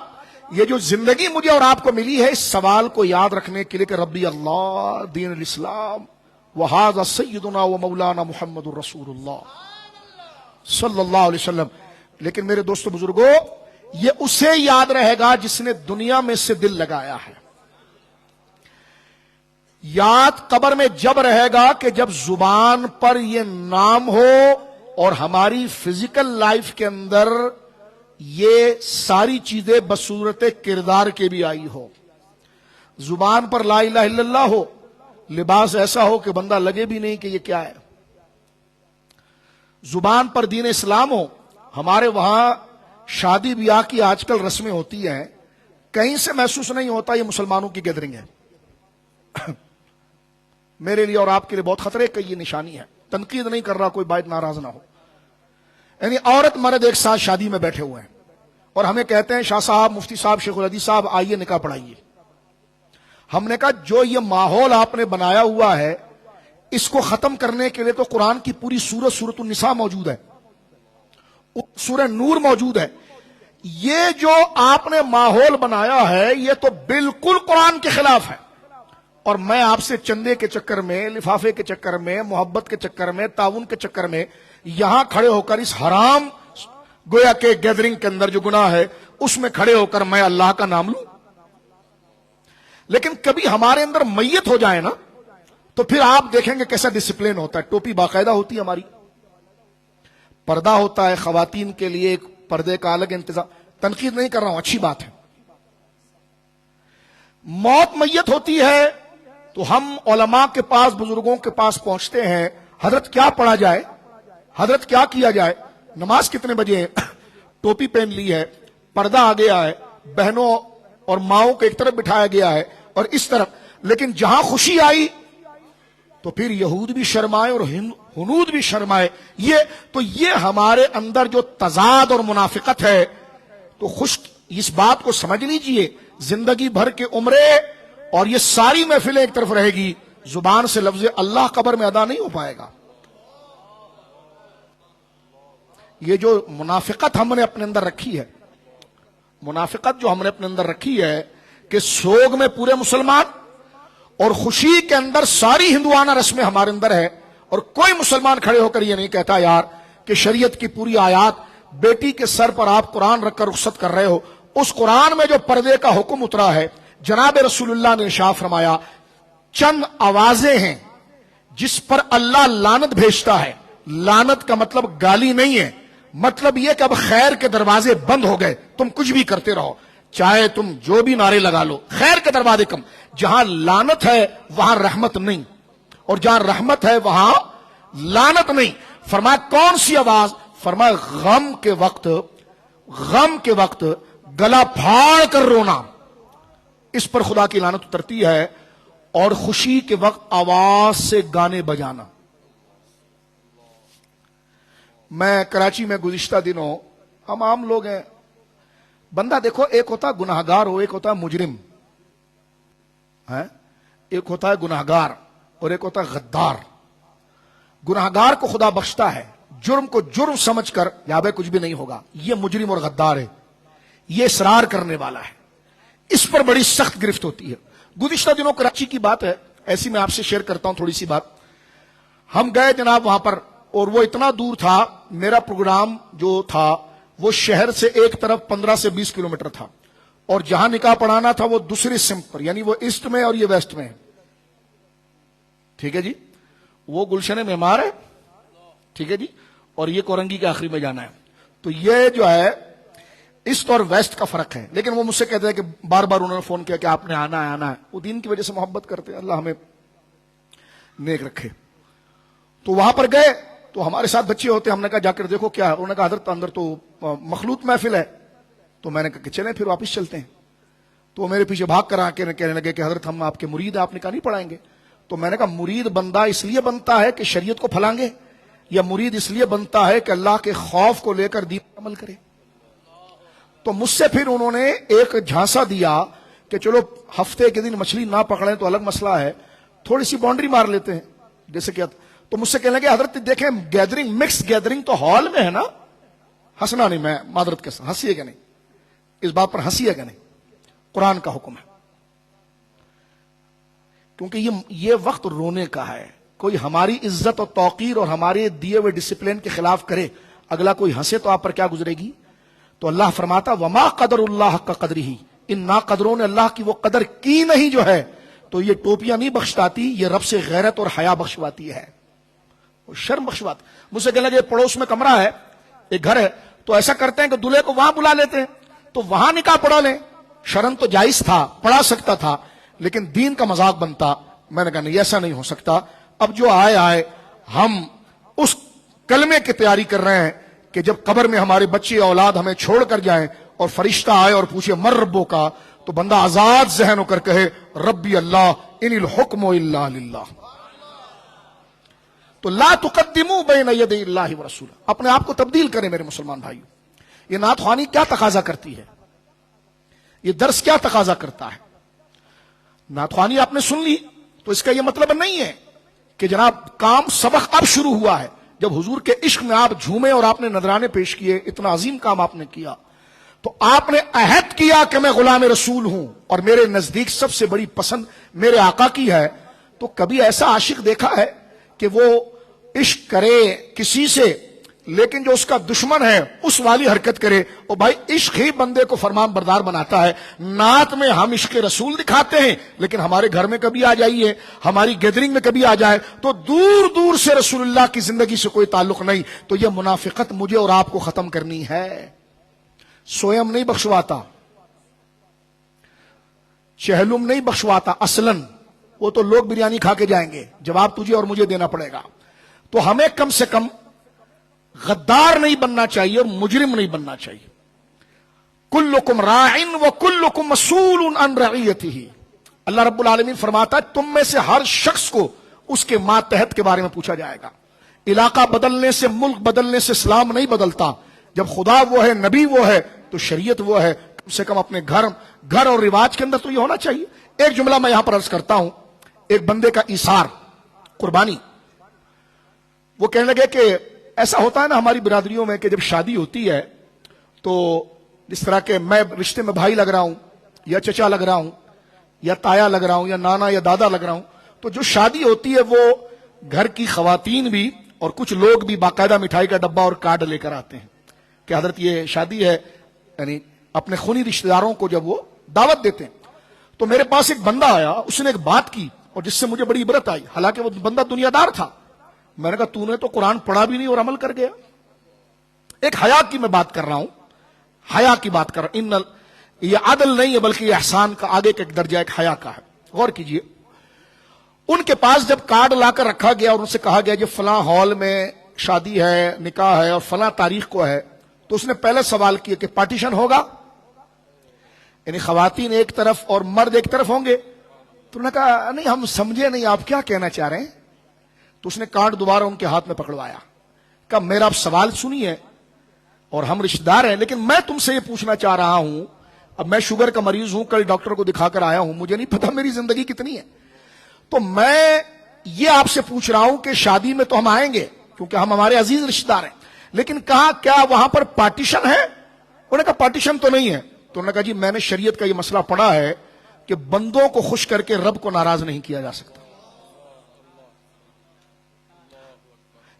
یہ جو زندگی مجھے اور آپ کو ملی ہے, اس سوال کو یاد رکھنے کے لیے کہ ربی اللہ دین الاسلام وہذا سیدنا و مولانا محمد الرسول اللہ صلی اللہ علیہ وسلم. لیکن میرے دوستو بزرگوں, یہ اسے یاد رہے گا جس نے دنیا میں سے دل لگایا ہے. یاد قبر میں جب رہے گا کہ جب زبان پر یہ نام ہو اور ہماری فزیکل لائف کے اندر یہ ساری چیزیں بصورت کردار کے بھی آئی ہو. زبان پر لا الہ الا اللہ ہو, لباس ایسا ہو کہ بندہ لگے بھی نہیں کہ یہ کیا ہے. زبان پر دین اسلام ہو. ہمارے وہاں شادی بیاہ کی آج کل رسمیں ہوتی ہیں, کہیں سے محسوس نہیں ہوتا یہ مسلمانوں کی گیدرنگ ہے. میرے لیے اور آپ کے لیے بہت خطرے کی یہ نشانی ہے. تنقید نہیں کر رہا, کوئی بات ناراض نہ ہو. یعنی عورت مرد ایک ساتھ شادی میں بیٹھے ہوئے ہیں اور ہمیں کہتے ہیں شاہ صاحب, مفتی صاحب, شیخ الحدیث صاحب آئیے نکاح پڑھائیے. ہم نے کہا جو یہ ماحول آپ نے بنایا ہوا ہے اس کو ختم کرنے کے لیے تو قرآن کی پوری سورت, سورۃ النساء موجود ہے, سورہ نور موجود ہے. یہ جو آپ نے ماحول بنایا ہے یہ تو بالکل قرآن کے خلاف ہے. اور میں آپ سے چندے کے چکر میں, لفافے کے چکر میں, محبت کے چکر میں, تعاون کے چکر میں یہاں کھڑے ہو کر اس حرام گویا کے گیدرنگ کے اندر جو گناہ ہے اس میں کھڑے ہو کر میں اللہ کا نام لوں. لیکن کبھی ہمارے اندر میت ہو جائے نا تو پھر آپ دیکھیں گے کیسا ڈسپلن ہوتا ہے. ٹوپی باقاعدہ ہوتی ہے ہماری, پردہ ہوتا ہے خواتین کے لیے, ایک پردے کا الگ انتظام. تنقید نہیں کر رہا ہوں, اچھی بات ہے. موت میت ہوتی ہے تو ہم علماء کے پاس, بزرگوں کے پاس پہنچتے ہیں, حضرت کیا پڑھا جائے, حضرت کیا کیا جائے, نماز کتنے بجے ہے, ٹوپی پہن لی ہے, پردہ آ گیا ہے, بہنوں اور ماؤں کو ایک طرف بٹھایا گیا ہے اور اس طرف. لیکن جہاں خوشی آئی تو پھر یہود بھی شرمائے اور ہنود بھی شرمائے. یہ ہمارے اندر جو تضاد اور منافقت ہے، تو اس بات کو سمجھ لیجئے، زندگی بھر کے عمرے اور یہ ساری محفلیں ایک طرف رہے گی، زبان سے لفظ اللہ قبر میں ادا نہیں ہو پائے گا. یہ جو منافقت ہم نے اپنے اندر رکھی ہے، منافقت جو ہم نے اپنے اندر رکھی ہے کہ سوگ میں پورے مسلمان اور خوشی کے اندر ساری ہندوانہ رسمیں ہمارے اندر ہے، اور کوئی مسلمان کھڑے ہو کر یہ نہیں کہتا یار کہ شریعت کی پوری آیات بیٹی کے سر پر آپ قرآن رکھ کر رخصت کر رہے ہو. اس قرآن میں جو پردے کا حکم اترا ہے، جناب رسول اللہ نے ارشاد فرمایا چند آوازیں ہیں جس پر اللہ لعنت بھیجتا ہے. لعنت کا مطلب گالی نہیں ہے، مطلب یہ کہ اب خیر کے دروازے بند ہو گئے، تم کچھ بھی کرتے رہو، چاہے تم جو بھی نعرے لگا لو، خیر کے دروازے کم. جہاں لعنت ہے وہاں رحمت نہیں، اور جہاں رحمت ہے وہاں لعنت نہیں. فرمایا کون سی آواز؟ فرمایا غم کے وقت گلا پھاڑ کر رونا، اس پر خدا کی لعنت اترتی ہے، اور خوشی کے وقت آواز سے گانے بجانا. میں کراچی میں گزشتہ دنوں، ہم عام لوگ ہیں، بندہ دیکھو ایک ہوتا ہے گناہگار ہو، ایک ہوتا ہے مجرم ہے، ایک ہوتا ہے گناہگار اور ایک ہوتا ہے غدار. گناہگار کو خدا بخشتا ہے، جرم کو جرم سمجھ کر یا بھائی کچھ بھی نہیں ہوگا، یہ مجرم اور غدار ہے، یہ اصرار کرنے والا ہے، اس پر بڑی سخت گرفت ہوتی ہے. گزشتہ دنوں کراچی کی بات ہے، ایسی میں آپ سے شیئر کرتا ہوں تھوڑی سی بات. ہم گئے جناب وہاں پر، اور وہ اتنا دور تھا، میرا پروگرام جو تھا وہ شہر سے ایک طرف 15 سے 20 کلومیٹر تھا، اور جہاں نکاح پڑھانا تھا وہ دوسری سمت پر، یعنی وہ ایسٹ میں اور یہ ویسٹ میں ہے. ٹھیک ہے جی، وہ گلشن معمار ہے، ٹھیک ہے جی، اور یہ کورنگی کے آخری میں جانا ہے. تو یہ جو ہے ایسٹ اور ویسٹ کا فرق ہے. لیکن وہ مجھ سے کہتے ہیں کہ بار بار انہوں نے فون کیا کہ آپ نے آنا ہے. وہ دین کی وجہ سے محبت کرتے ہیں، اللہ ہمیں نیک رکھے. تو وہاں پر گئے تو ہمارے ساتھ بچے ہوتے، ہم نے کہا جا کر دیکھو کیا ہے. انہوں نے کہا حضرت اندر تو مخلوط محفل ہے. تو میں نے کہا کہ چلیں پھر واپس چلتے ہیں. تو وہ میرے پیچھے بھاگ کر آ کے کہنے لگے کہ حضرت ہم آپ کے مرید ہیں، آپ نکاح نہیں پڑھائیں گے. تو میں نے کہا مرید بندہ اس لیے بنتا ہے کہ شریعت کو پھلانگے، یا مرید اس لیے بنتا ہے کہ اللہ کے خوف کو لے کر دین پر عمل کرے؟ تو مجھ سے پھر انہوں نے ایک جھانسا دیا کہ چلو ہفتے کے دن مچھلی نہ پکڑیں تو الگ مسئلہ ہے، تھوڑی سی باؤنڈری مار لیتے ہیں جیسے کہ. تو مجھ سے کہنے لگے حضرت دیکھیں گیدرنگ، مکس گیدرنگ تو ہال میں ہے نا. ہنسنا نہیں، میں معذرت کے ساتھ، ہنسیے گا نہیں، اس بات پر ہنسیے گا نہیں، قرآن کا حکم ہے. کیونکہ یہ وقت رونے کا ہے. کوئی ہماری عزت اور توقیر اور ہمارے دیے ہوئے ڈسپلن کے خلاف کرے، اگلا کوئی ہنسے تو آپ پر کیا گزرے گی؟ تو اللہ فرماتا وما قدر اللہ حق قدرہ، ان ناقدروں نے اللہ کی وہ قدر کی نہیں جو ہے. تو یہ ٹوپیاں نہیں بخشتاتی، یہ رب سے غیرت اور حیا بخشواتی ہے، شرم بخشواتی. مجھ سے کہنے لگے پڑوس میں کمرہ ہے، ایک گھر ہے، تو ایسا کرتے ہیں کہ دلہے کو وہاں بلا لیتے ہیں، تو وہاں نکاح پڑھا لیں. شرم تو جائز تھا، پڑھا سکتا تھا، لیکن دین کا مذاق بنتا. میں نے کہا نہیں، ایسا نہیں ہو سکتا. اب جو آئے ہم اس کلمے کی تیاری کر رہے ہیں کہ جب قبر میں ہمارے بچے اولاد ہمیں چھوڑ کر جائیں اور فرشتہ آئے اور پوچھے مر ربو کا، تو بندہ آزاد ذہن ہو کر کہے ربی اللہ ان الحکم الا للہ. تو لا تقدموا بین یدی اللہ ورسول، اپنے آپ کو تبدیل کریں میرے مسلمان بھائیو. یہ نعت خوانی کیا تقاضا کرتی ہے، یہ درس کیا تقاضا کرتا ہے. نعت خوانی آپ نے سن لی تو اس کا یہ مطلب نہیں ہے کہ جناب کام سبق اب شروع ہوا ہے. جب حضور کے عشق میں آپ جھومے اور آپ نے نذرانے پیش کیے، اتنا عظیم کام آپ نے کیا، تو آپ نے عہد کیا کہ میں غلام رسول ہوں اور میرے نزدیک سب سے بڑی پسند میرے آقا کی ہے. تو کبھی ایسا عاشق دیکھا ہے کہ وہ عشق کرے کسی سے لیکن جو اس کا دشمن ہے اس والی حرکت کرے؟ اور بھائی عشق ہی بندے کو فرمان بردار بناتا ہے. نعت میں ہم عشق رسول دکھاتے ہیں، لیکن ہمارے گھر میں کبھی آ جائیے، ہماری گیدرنگ میں کبھی آ جائے تو دور دور سے رسول اللہ کی زندگی سے کوئی تعلق نہیں. تو یہ منافقت مجھے اور آپ کو ختم کرنی ہے. سویم نہیں بخشواتا، چہلم نہیں بخشواتا، اصلاً وہ تو لوگ بریانی کھا کے جائیں گے، جواب تجھے اور مجھے دینا پڑے گا. تو ہمیں کم سے کم غدار نہیں بننا چاہیے اور مجرم نہیں بننا چاہیے. کلکم راعن وکلکم مسئول عن رعیتہ. اللہ رب العالمین فرماتا ہے تم میں سے ہر شخص کو اس کے ماتحت کے بارے میں پوچھا جائے گا. علاقہ بدلنے سے، ملک بدلنے سے اسلام نہیں بدلتا. جب خدا وہ ہے، نبی وہ ہے، تو شریعت وہ ہے. کم سے کم اپنے گھر اور رواج کے اندر تو یہ ہونا چاہیے. ایک جملہ میں یہاں پر عرض کرتا ہوں. ایک بندے کا ایثار، قربانی. وہ کہنے لگے کہ ایسا ہوتا ہے نا ہماری برادریوں میں کہ جب شادی ہوتی ہے تو جس طرح کہ میں رشتے میں بھائی لگ رہا ہوں، یا چچا لگ رہا ہوں، یا تایا لگ رہا ہوں، یا نانا یا دادا لگ رہا ہوں، تو جو شادی ہوتی ہے وہ گھر کی خواتین بھی اور کچھ لوگ بھی باقاعدہ مٹھائی کا ڈبہ اور کارڈ لے کر آتے ہیں کہ حضرت یہ شادی ہے، یعنی اپنے خونی رشتہ داروں کو جب وہ دعوت دیتے ہیں. تو میرے پاس ایک بندہ آیا، اس نے ایک بات کی اور جس سے مجھے بڑی عبرت آئی. حالانکہ وہ بندہ دنیا دار تھا. میں نے کہا تو نے تو قرآن پڑھا بھی نہیں اور عمل کر گیا. ایک حیا کی میں بات کر رہا ہوں، حیا کی بات کر رہا ہوں. یہ عدل نہیں ہے بلکہ یہ احسان کا آگے کا ایک درجہ ایک حیا کا ہے. غور کیجئے. ان کے پاس جب کارڈ لا کر رکھا گیا اور ان سے کہا گیا جب فلاں ہال میں شادی ہے، نکاح ہے اور فلاں تاریخ کو ہے، تو اس نے پہلے سوال کیا کہ پارٹیشن ہوگا، یعنی خواتین ایک طرف اور مرد ایک طرف ہوں گے. تو انہوں نے کہا نہیں ہم سمجھے نہیں آپ کیا کہنا چاہ رہے ہیں. تو اس نے کارڈ دوبارہ ان کے ہاتھ میں پکڑوایا. کہا میرا آپ سوال سنیے اور ہم رشتہ دار ہیں، لیکن میں تم سے یہ پوچھنا چاہ رہا ہوں، اب میں شوگر کا مریض ہوں، کل ڈاکٹر کو دکھا کر آیا ہوں، مجھے نہیں پتا میری زندگی کتنی ہے، تو میں یہ آپ سے پوچھ رہا ہوں کہ شادی میں تو ہم آئیں گے کیونکہ ہم ہمارے عزیز رشتہ دار ہیں، لیکن کہا کیا وہاں پر پارٹیشن ہے؟ انہوں نے کہا پارٹیشن تو نہیں ہے. تو انہوں نے کہا جی میں نے شریعت کا یہ مسئلہ پڑھا ہے کہ بندوں کو خوش کر کے رب کو ناراض نہیں کیا جا سکتا.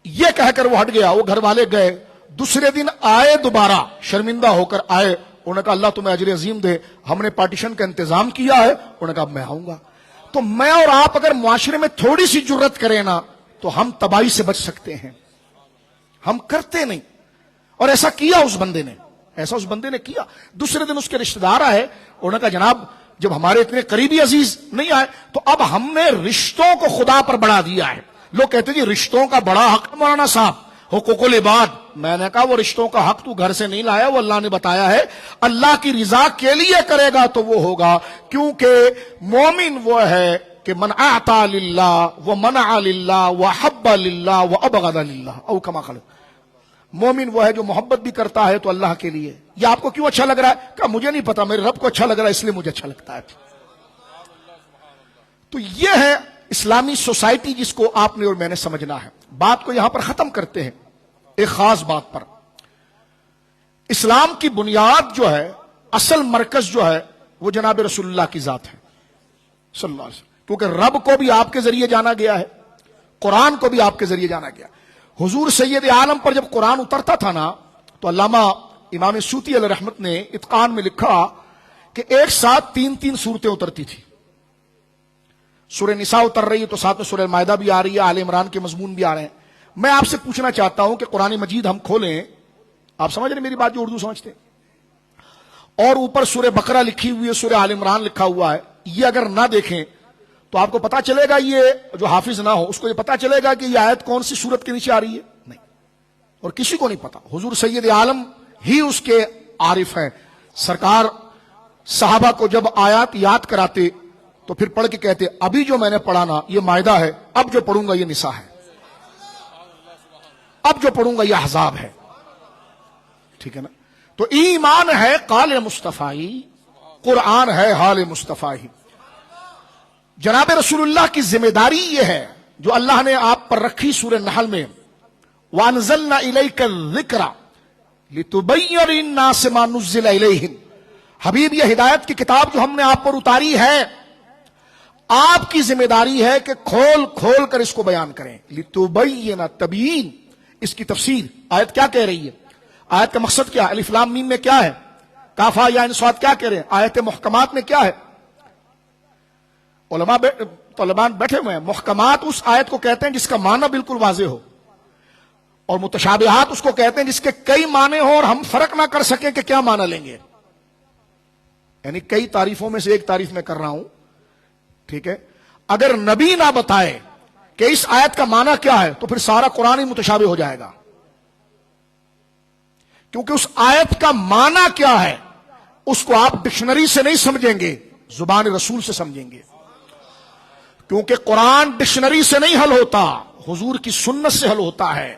یہ کہہ کر وہ ہٹ گیا. وہ گھر والے گئے، دوسرے دن آئے، دوبارہ شرمندہ ہو کر آئے. انہوں نے کہا اللہ تمہیں اجر عظیم دے، ہم نے پارٹیشن کا انتظام کیا ہے. انہوں نے کہا میں آؤں گا. تو میں اور آپ اگر معاشرے میں تھوڑی سی جرت کریں نا تو ہم تباہی سے بچ سکتے ہیں. ہم کرتے نہیں. اور ایسا کیا اس بندے نے، ایسا اس بندے نے کیا. دوسرے دن اس کے رشتہ دار آئے. انہوں نے کہا جناب جب ہمارے اتنے قریبی عزیز نہیں آئے تو اب ہم نے رشتوں کو خدا پر بڑھا دیا ہے. لوگ کہتے ہیں جی رشتوں کا بڑا حق ہے مولانا صاحب، حقوق العباد. میں نے کہا وہ رشتوں کا حق تو گھر سے نہیں لایا، وہ اللہ نے بتایا ہے اللہ کی رضا کے لیے کرے گا تو وہ ہوگا. کیونکہ مومن وہ ہے کہ من اعطى للہ ومنع للہ وحب للہ وابغض للہ او کما قال. مومن وہ ہے جو محبت بھی کرتا ہے تو اللہ کے لیے. یہ آپ کو کیوں اچھا لگ رہا ہے؟ کہ مجھے نہیں پتا، میرے رب کو اچھا لگ رہا ہے اس لیے مجھے اچھا لگتا ہے. تو یہ ہے اسلامی سوسائٹی جس کو آپ نے اور میں نے سمجھنا ہے. بات کو یہاں پر ختم کرتے ہیں ایک خاص بات پر. اسلام کی بنیاد جو ہے، اصل مرکز جو ہے وہ جناب رسول اللہ کی ذات ہے صلی اللہ علیہ وسلم. کیونکہ رب کو بھی آپ کے ذریعے جانا گیا ہے، قرآن کو بھی آپ کے ذریعے جانا گیا. حضور سید عالم پر جب قرآن اترتا تھا نا تو علامہ امام سیوطی علیہ رحمت نے اتقان میں لکھا کہ ایک ساتھ تین تین صورتیں اترتی تھی. سورہ نساء اتر رہی ہے تو ساتھ میں سورہ مائدہ بھی آ رہی ہے، آل عمران کے مضمون بھی آ رہے ہیں. میں آپ سے پوچھنا چاہتا ہوں کہ قرآن مجید ہم کھولیں، آپ سمجھ رہے میری بات جو اردو سمجھتے ہیں، اور اوپر سورہ بقرہ لکھی ہوئی ہے، سورہ آل عمران لکھا ہوا ہے. یہ اگر نہ دیکھیں تو آپ کو پتا چلے گا، یہ جو حافظ نہ ہو اس کو یہ پتا چلے گا کہ یہ آیت کون سی سورت کے نیچے آ رہی ہے؟ نہیں، اور کسی کو نہیں پتا. حضور سید عالم ہی اس کے عارف ہیں. سرکار صحابہ کو جب آیات یاد کراتے تو پھر پڑھ کے کہتے ابھی جو میں نے پڑھا نا یہ مائدہ ہے، اب جو پڑھوں گا یہ نساء ہے، اب جو پڑھوں گا یہ احزاب ہے. ٹھیک ہے نا؟ تو ایمان ہے قال مصطفی، قرآن ہے حال مصطفی. جناب رسول اللہ کی ذمہ داری یہ ہے جو اللہ نے آپ پر رکھی سورہ نحل میں، وَأَنزَلْنَا إِلَيْكَ الذِّكْرَ لِتُبَيِّنَ لِلنَّاسِ مَا نُزِّلَ إِلَيْهِمْ. حبیب یہ ہدایت کی کتاب جو ہم نے آپ پر اتاری ہے، آپ کی ذمہ داری ہے کہ کھول کھول کر اس کو بیان کریں. لِتُبَيِّنَ تبیین، اس کی تفسیر. آیت کیا کہہ رہی ہے؟ آیت کا مقصد کیا ہے؟ الف لام میم میں کیا ہے؟ کافا یا صاد کیا کہہ رہے ہیں؟ آیت محکمات میں کیا ہے؟ علماء طالبان بیٹھے ہوئے ہیں. محکمات اس آیت کو کہتے ہیں جس کا معنی بالکل واضح ہو، اور متشابہات اس کو کہتے ہیں جس کے کئی معنی ہو اور ہم فرق نہ کر سکیں کہ کیا معنی لیں گے. یعنی کئی تعریفوں میں سے ایک تعریف میں کر رہا ہوں. ٹھیک ہے؟ اگر نبی نہ بتائے کہ اس آیت کا معنی کیا ہے تو پھر سارا قرآن ہی متشابہ ہو جائے گا. کیونکہ اس آیت کا معنی کیا ہے اس کو آپ ڈکشنری سے نہیں سمجھیں گے، زبان رسول سے سمجھیں گے. کیونکہ قرآن ڈکشنری سے نہیں حل ہوتا، حضور کی سنت سے حل ہوتا ہے۔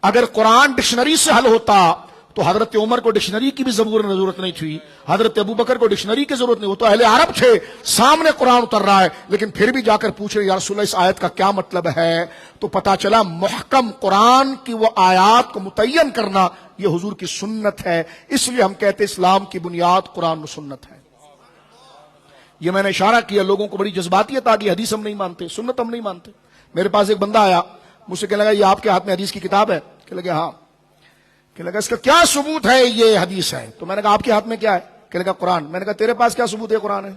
اگر قرآن ڈکشنری سے حل ہوتا تو حضرت عمر کو ڈکشنری کی بھی ضرورت نہیں تھی، حضرت ابوبکر کو ڈکشنری کی ضرورت نہیں، وہ تو اہل عرب تھے، سامنے قرآن اتر رہا ہے، لیکن پھر بھی جا کر پوچھ رہے یا رسول اللہ اس آیت کا کیا مطلب ہے، تو پتا چلا محکم قرآن کی وہ آیات کو متعین کرنا یہ حضور کی سنت ہے۔ اس لیے ہم کہتے اسلام کی بنیاد قرآن و سنت ہے۔ یہ میں نے اشارہ کیا، لوگوں کو بڑی جذباتیت آ گئی، حدیث ہم نہیں مانتے، سنت ہم نہیں مانتے۔ میرے پاس ایک بندہ آیا، مجھ سے کہنے لگا یہ آپ کے ہاتھ میں حدیث کی کتاب ہے؟ کہ لگا ہاں۔ کہ لگا اس کا کیا ثبوت ہے یہ حدیث ہے؟ تو میں نے کہا آپ کے ہاتھ میں کیا ہے؟ کہ لگا قرآن۔ میں نے کہا تیرے پاس کیا ثبوت ہے قرآن ہے؟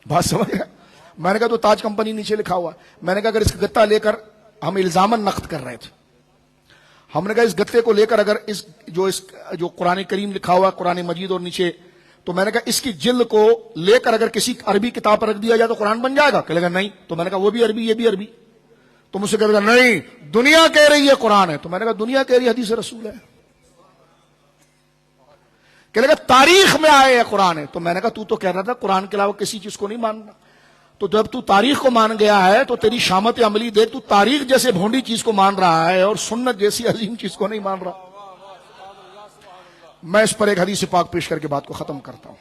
بات سمجھ گیا؟ میں نے کہا تو تاج کمپنی نیچے لکھا ہوا ہے۔ میں نے کہا اگر اس گتا لے کر ہم الزامن نقد کر رہے تھے، ہم نے کہا اس گتے کو لے کر اگر اس جو قرآن کریم لکھا ہوا ہے قرآن مجید اور نیچے، تو میں نے کہا اس کی جلد کو لے کر اگر کسی عربی کتاب پر رکھ دیا جائے تو قرآن بن جائے گا؟ کہ لگا نہیں۔ تو میں نے کہا وہ بھی عربی یہ بھی عربی؟ تو مجھ سے کہے گا نہیں دنیا کہہ رہی ہے قرآن ہے۔ تو میں نے کہا دنیا کہہ رہی ہے حدیث رسول ہے۔ کہ لگا تاریخ میں آئے ہے قرآن ہے۔ تو میں نے کہا تو کہہ رہا تھا قرآن کے علاوہ کسی چیز کو نہیں ماننا، تو جب تو تاریخ کو مان گیا ہے تو تیری شامت عملی دیکھ، تو تاریخ جیسے بھونڈی چیز کو مان رہا ہے اور سنت جیسی عظیم چیز کو نہیں مان رہا۔ میں اس پر ایک حدیث پاک پیش کر کے بات کو ختم کرتا ہوں۔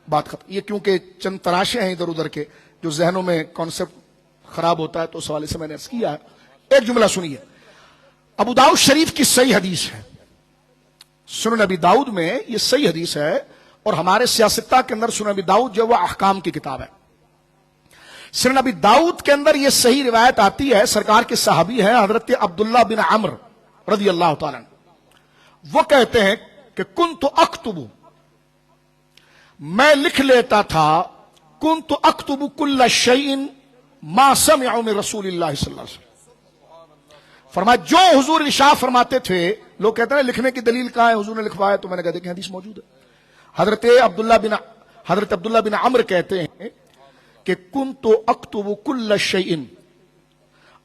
بات ختم، یہ کیونکہ چند تراشے ہیں ادھر ادھر کے جو ذہنوں میں کانسیپٹ خراب ہوتا ہے، تو اس حوالے سے میں نے عرض کیا ہے۔ ایک جملہ سنیے، ابو داؤد شریف کی صحیح حدیث ہے، سنن ابی داؤد میں یہ صحیح حدیث ہے، اور ہمارے سیاستہ کے اندر سنن ابی داؤد جو وہ احکام کی کتاب ہے۔ سنن ابی داؤد کے اندر یہ صحیح روایت آتی ہے، سرکار کے صحابی ہیں حضرت عبداللہ بن عمر رضی اللہ تعالیٰ عنہ، وہ کہتے ہیں کہ کنت اکتب، میں لکھ لیتا تھا، کنت اکتب کل شیء ما سمع من رسول اللہ صلی اللہ علیہ وسلم، فرمایا جو حضور ارشاد فرماتے تھے، لوگ کہتے ہیں لکھنے کی دلیل کہاں ہے، حضور نے لکھوایا؟ تو میں نے کہا دیکھیں حدیث موجود ہے۔ حضرت عبداللہ بن عمر کہتے ہیں کہ کنت اکتب کل شیء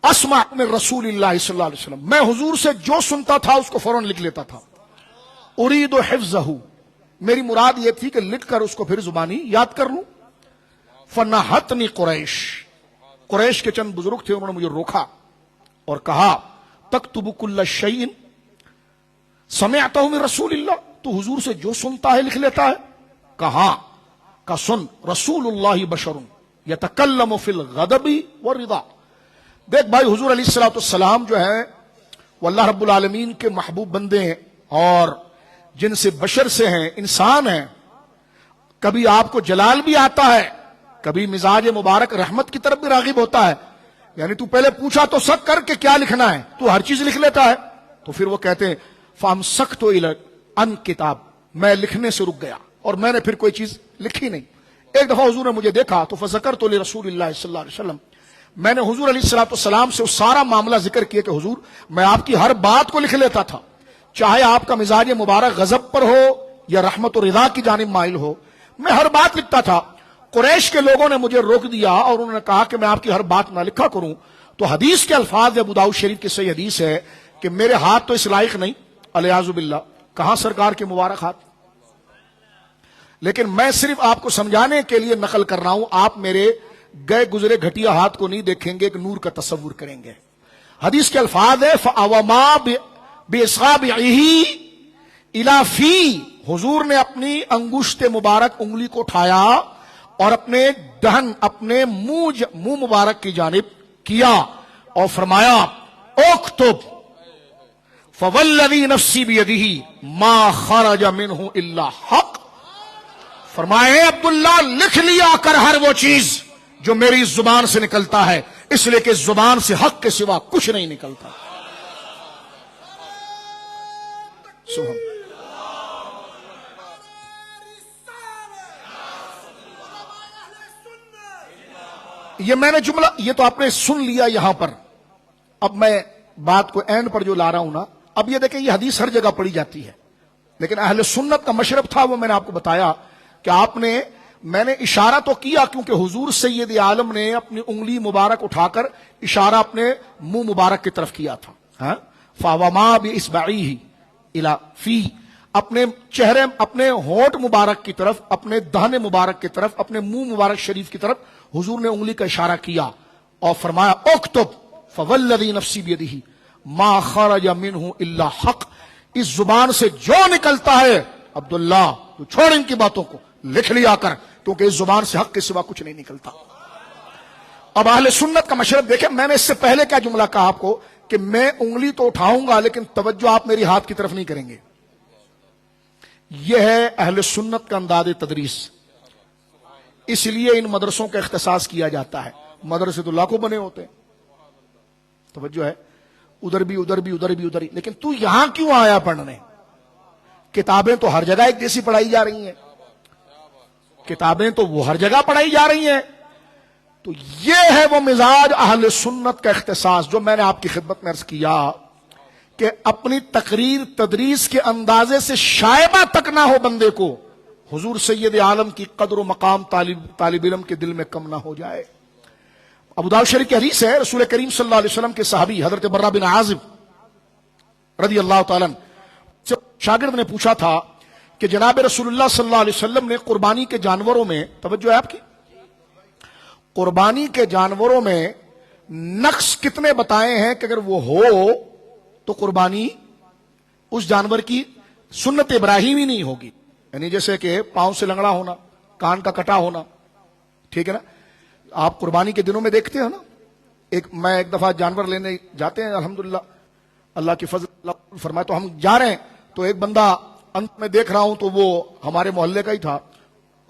اسمع من رسول اللہ صلی اللہ علیہ وسلم، میں حضور سے جو سنتا تھا اس کو فوراً لکھ لیتا تھا، اريد حفظه، میری مراد یہ تھی کہ لکھ کر اس کو پھر زبانی یاد کر لوں۔ فنہتنی قریش کے چند بزرگ تھے، انہوں نے مجھے روکا اور کہا تکتب کل شیء سمعتہ من رسول اللہ، تو حضور سے جو سنتا ہے لکھ لیتا ہے؟ کہاں؟ کہ سن رسول اللہ بشر یتکلم فی الغضب والرضا، دیکھ بھائی حضور علیہ الصلوۃ والسلام جو ہیں وہ اللہ رب العالمین کے محبوب بندے ہیں، اور جن سے بشر سے ہیں، انسان ہیں، کبھی آپ کو جلال بھی آتا ہے، کبھی مزاج مبارک رحمت کی طرف بھی راغب ہوتا ہے، یعنی تو پہلے پوچھا تو سک کر کے کیا لکھنا ہے، تو ہر چیز لکھ لیتا ہے۔ تو پھر وہ کہتے ہیں فامسکت عن کتاب، میں لکھنے سے رک گیا اور میں نے پھر کوئی چیز لکھی نہیں۔ ایک دفعہ حضور نے مجھے دیکھا تو فذکرت لرسول اللہ صلی اللہ علیہ وسلم، میں نے حضور علیہ الصلوۃ والسلام سے وہ سارا معاملہ ذکر کیا کہ حضور میں آپ کی ہر بات کو لکھ لیتا تھا، چاہے آپ کا مزاج مبارک غضب پر ہو یا رحمت و رضا کی جانب مائل ہو، میں ہر بات لکھتا تھا۔ قریش کے لوگوں نے مجھے روک دیا اور انہوں نے کہا کہ میں آپ کی ہر بات نہ لکھا کروں، تو حدیث کے الفاظ ابو داؤد شریف کی صحیح حدیث ہے کہ میرے ہاتھ تو اس لائق نہیں، الیاذ باللہ، کہاں سرکار کے مبارک ہاتھ، لیکن میں صرف آپ کو سمجھانے کے لیے نقل کر رہا ہوں، آپ میرے گئے گزرے گھٹیا ہاتھ کو نہیں دیکھیں گے، ایک نور کا تصور کریں گے۔ حدیث کے الفاظ ہے فَأَوَمَا بِإِصْغَابِعِهِ إِلَى فِي، حضور نے اپنی انگشت مبارک انگلی کو اٹھایا اور اپنے دہن، اپنے منہ مبارک کی جانب کیا اور فرمایا اکتب فوالذی نفسی بیدہ ما خرج منہ الا حق، فرمائے عبداللہ لکھ لیا کر ہر وہ چیز جو میری زبان سے نکلتا ہے، اس لیے کہ زبان سے حق کے سوا کچھ نہیں نکلتا۔ سبحان یہ میں نے جملہ، یہ تو آپ نے سن لیا یہاں پر، اب میں بات کو اینڈ پر جو لا رہا ہوں نا، اب یہ دیکھیں یہ حدیث ہر جگہ پڑھی جاتی ہے، لیکن اہل سنت کا مشرب تھا وہ میں نے آپ کو بتایا کہ میں نے اشارہ تو کیا کیونکہ حضور سید عالم نے اپنی انگلی مبارک اٹھا کر اشارہ اپنے منہ مبارک کی طرف کیا تھا، فَوَمَا بِإِصْبَعِهِ إِلَى فِي، اپنے چہرے اپنے ہونٹ مبارک کی طرف، اپنے دہن مبارک کی طرف، اپنے منہ مبارک شریف کی طرف حضور نے انگلی کا اشارہ کیا اور فرمایا اکتب فوالذی نفسی بیدہ ما خرج منہ الا حق، اس زبان سے جو نکلتا ہے عبداللہ تو چھوڑ ان کی باتوں کو، لکھ لیا کر، کیونکہ اس زبان سے حق کے سوا کچھ نہیں نکلتا۔ اب اہل سنت کا مشرب دیکھیں، میں نے اس سے پہلے کیا جملہ کہا آپ کو کہ میں انگلی تو اٹھاؤں گا لیکن توجہ آپ میری ہاتھ کی طرف نہیں کریں گے۔ یہ ہے اہل سنت کا انداز تدریس، اس لیے ان مدرسوں کا اختصاص کیا جاتا ہے۔ مدرسے تو لاکھوں بنے ہوتے ہیں، توجہ ہے، ادھر بھی ادھر بھی ادھر بھی ادھر ہی، لیکن تو یہاں کیوں آیا پڑھنے؟ کتابیں تو ہر جگہ ایک جیسی پڑھائی جا رہی ہیں، کتابیں تو وہ ہر جگہ پڑھائی جا رہی ہیں۔ تو یہ ہے وہ مزاج اہل سنت کا اختصاص جو میں نے آپ کی خدمت میں عرض کیا کہ اپنی تقریر تدریس کے اندازے سے شائبہ تک نہ ہو بندے کو، حضور سید عالم کی قدر و مقام طالب علم کے دل میں کم نہ ہو جائے۔ ابو داؤد شریف کی حدیث ہے، رسول کریم صلی اللہ علیہ وسلم کے صحابی حضرت برہ بن عازب رضی اللہ تعالیٰ عنہ شاگرد نے پوچھا تھا کہ جناب رسول اللہ صلی اللہ علیہ وسلم نے قربانی کے جانوروں میں، توجہ ہے آپ کی، قربانی کے جانوروں میں نقص کتنے بتائے ہیں کہ اگر وہ ہو تو قربانی اس جانور کی سنت ابراہیمی نہیں ہوگی، یعنی جیسے کہ پاؤں سے لنگڑا ہونا، کان کا کٹا ہونا، ٹھیک ہے نا؟ آپ قربانی کے دنوں میں دیکھتے ہیں نا، میں ایک دفعہ جانور لینے جاتے ہیں، الحمدللہ اللہ کی فضل اللہ فرمائے، تو ہم جا رہے ہیں تو ایک بندہ انت میں دیکھ رہا ہوں تو وہ ہمارے محلے کا ہی تھا،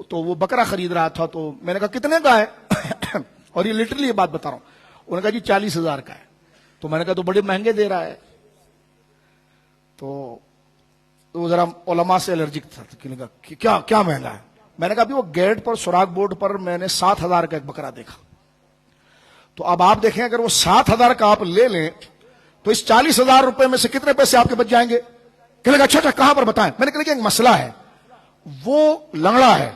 تو وہ بکرا خرید رہا تھا، تو میں نے کہا کتنے کا ہے؟ اور یہ لٹرلی یہ بات بتا رہا ہوں، انہوں نے کہا جی 40,000 کا ہے۔ تو میں نے کہا تو بڑے مہنگے دے رہا ہے، تو ذرا علماء سے الرجک تھا کہ کیا مہنگا ہے؟ میں نے کہا بھی وہ گیٹ پر سراغ بورڈ پر میں نے 7,000 کا ایک بکرا دیکھا۔ تو اب آپ دیکھیں اگر وہ 7,000 کا آپ لے لیں تو اس 40,000 روپے میں سے کتنے پیسے آپ کے بچ جائیں گے؟ کہنے لگا اچھا کہاں پر بتائیں؟ میں نے کہا کہ ایک مسئلہ ہے، وہ لنگڑا ہے۔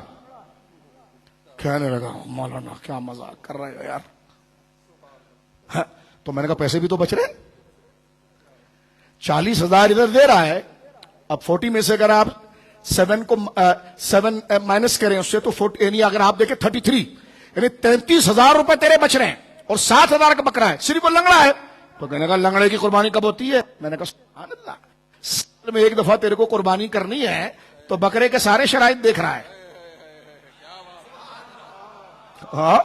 کہنے لگا مولانا کیا مذاق کر رہے ہو یار، تو میں نے کہا پیسے بھی تو بچ رہے، 40,000 ادھر دے رہا ہے، اب 40 میں سے اگر آپ 7 کو 7 مائنس کریں اس سے تو 40، یعنی اگر آپ دیکھیں 33، یعنی 33,000 روپے تیرے بچ رہے ہیں، اور 7,000 کا بکرا ہے، صرف وہ لنگڑا ہے۔ تو کہنے لگا لنگڑے کی قربانی کب ہوتی ہے؟ میں نے کہا سبحان اللہ، سال میں ایک دفعہ تیرے کو قربانی کرنی ہے تو بکرے کے سارے شرائط دیکھ رہا ہے۔ ہاں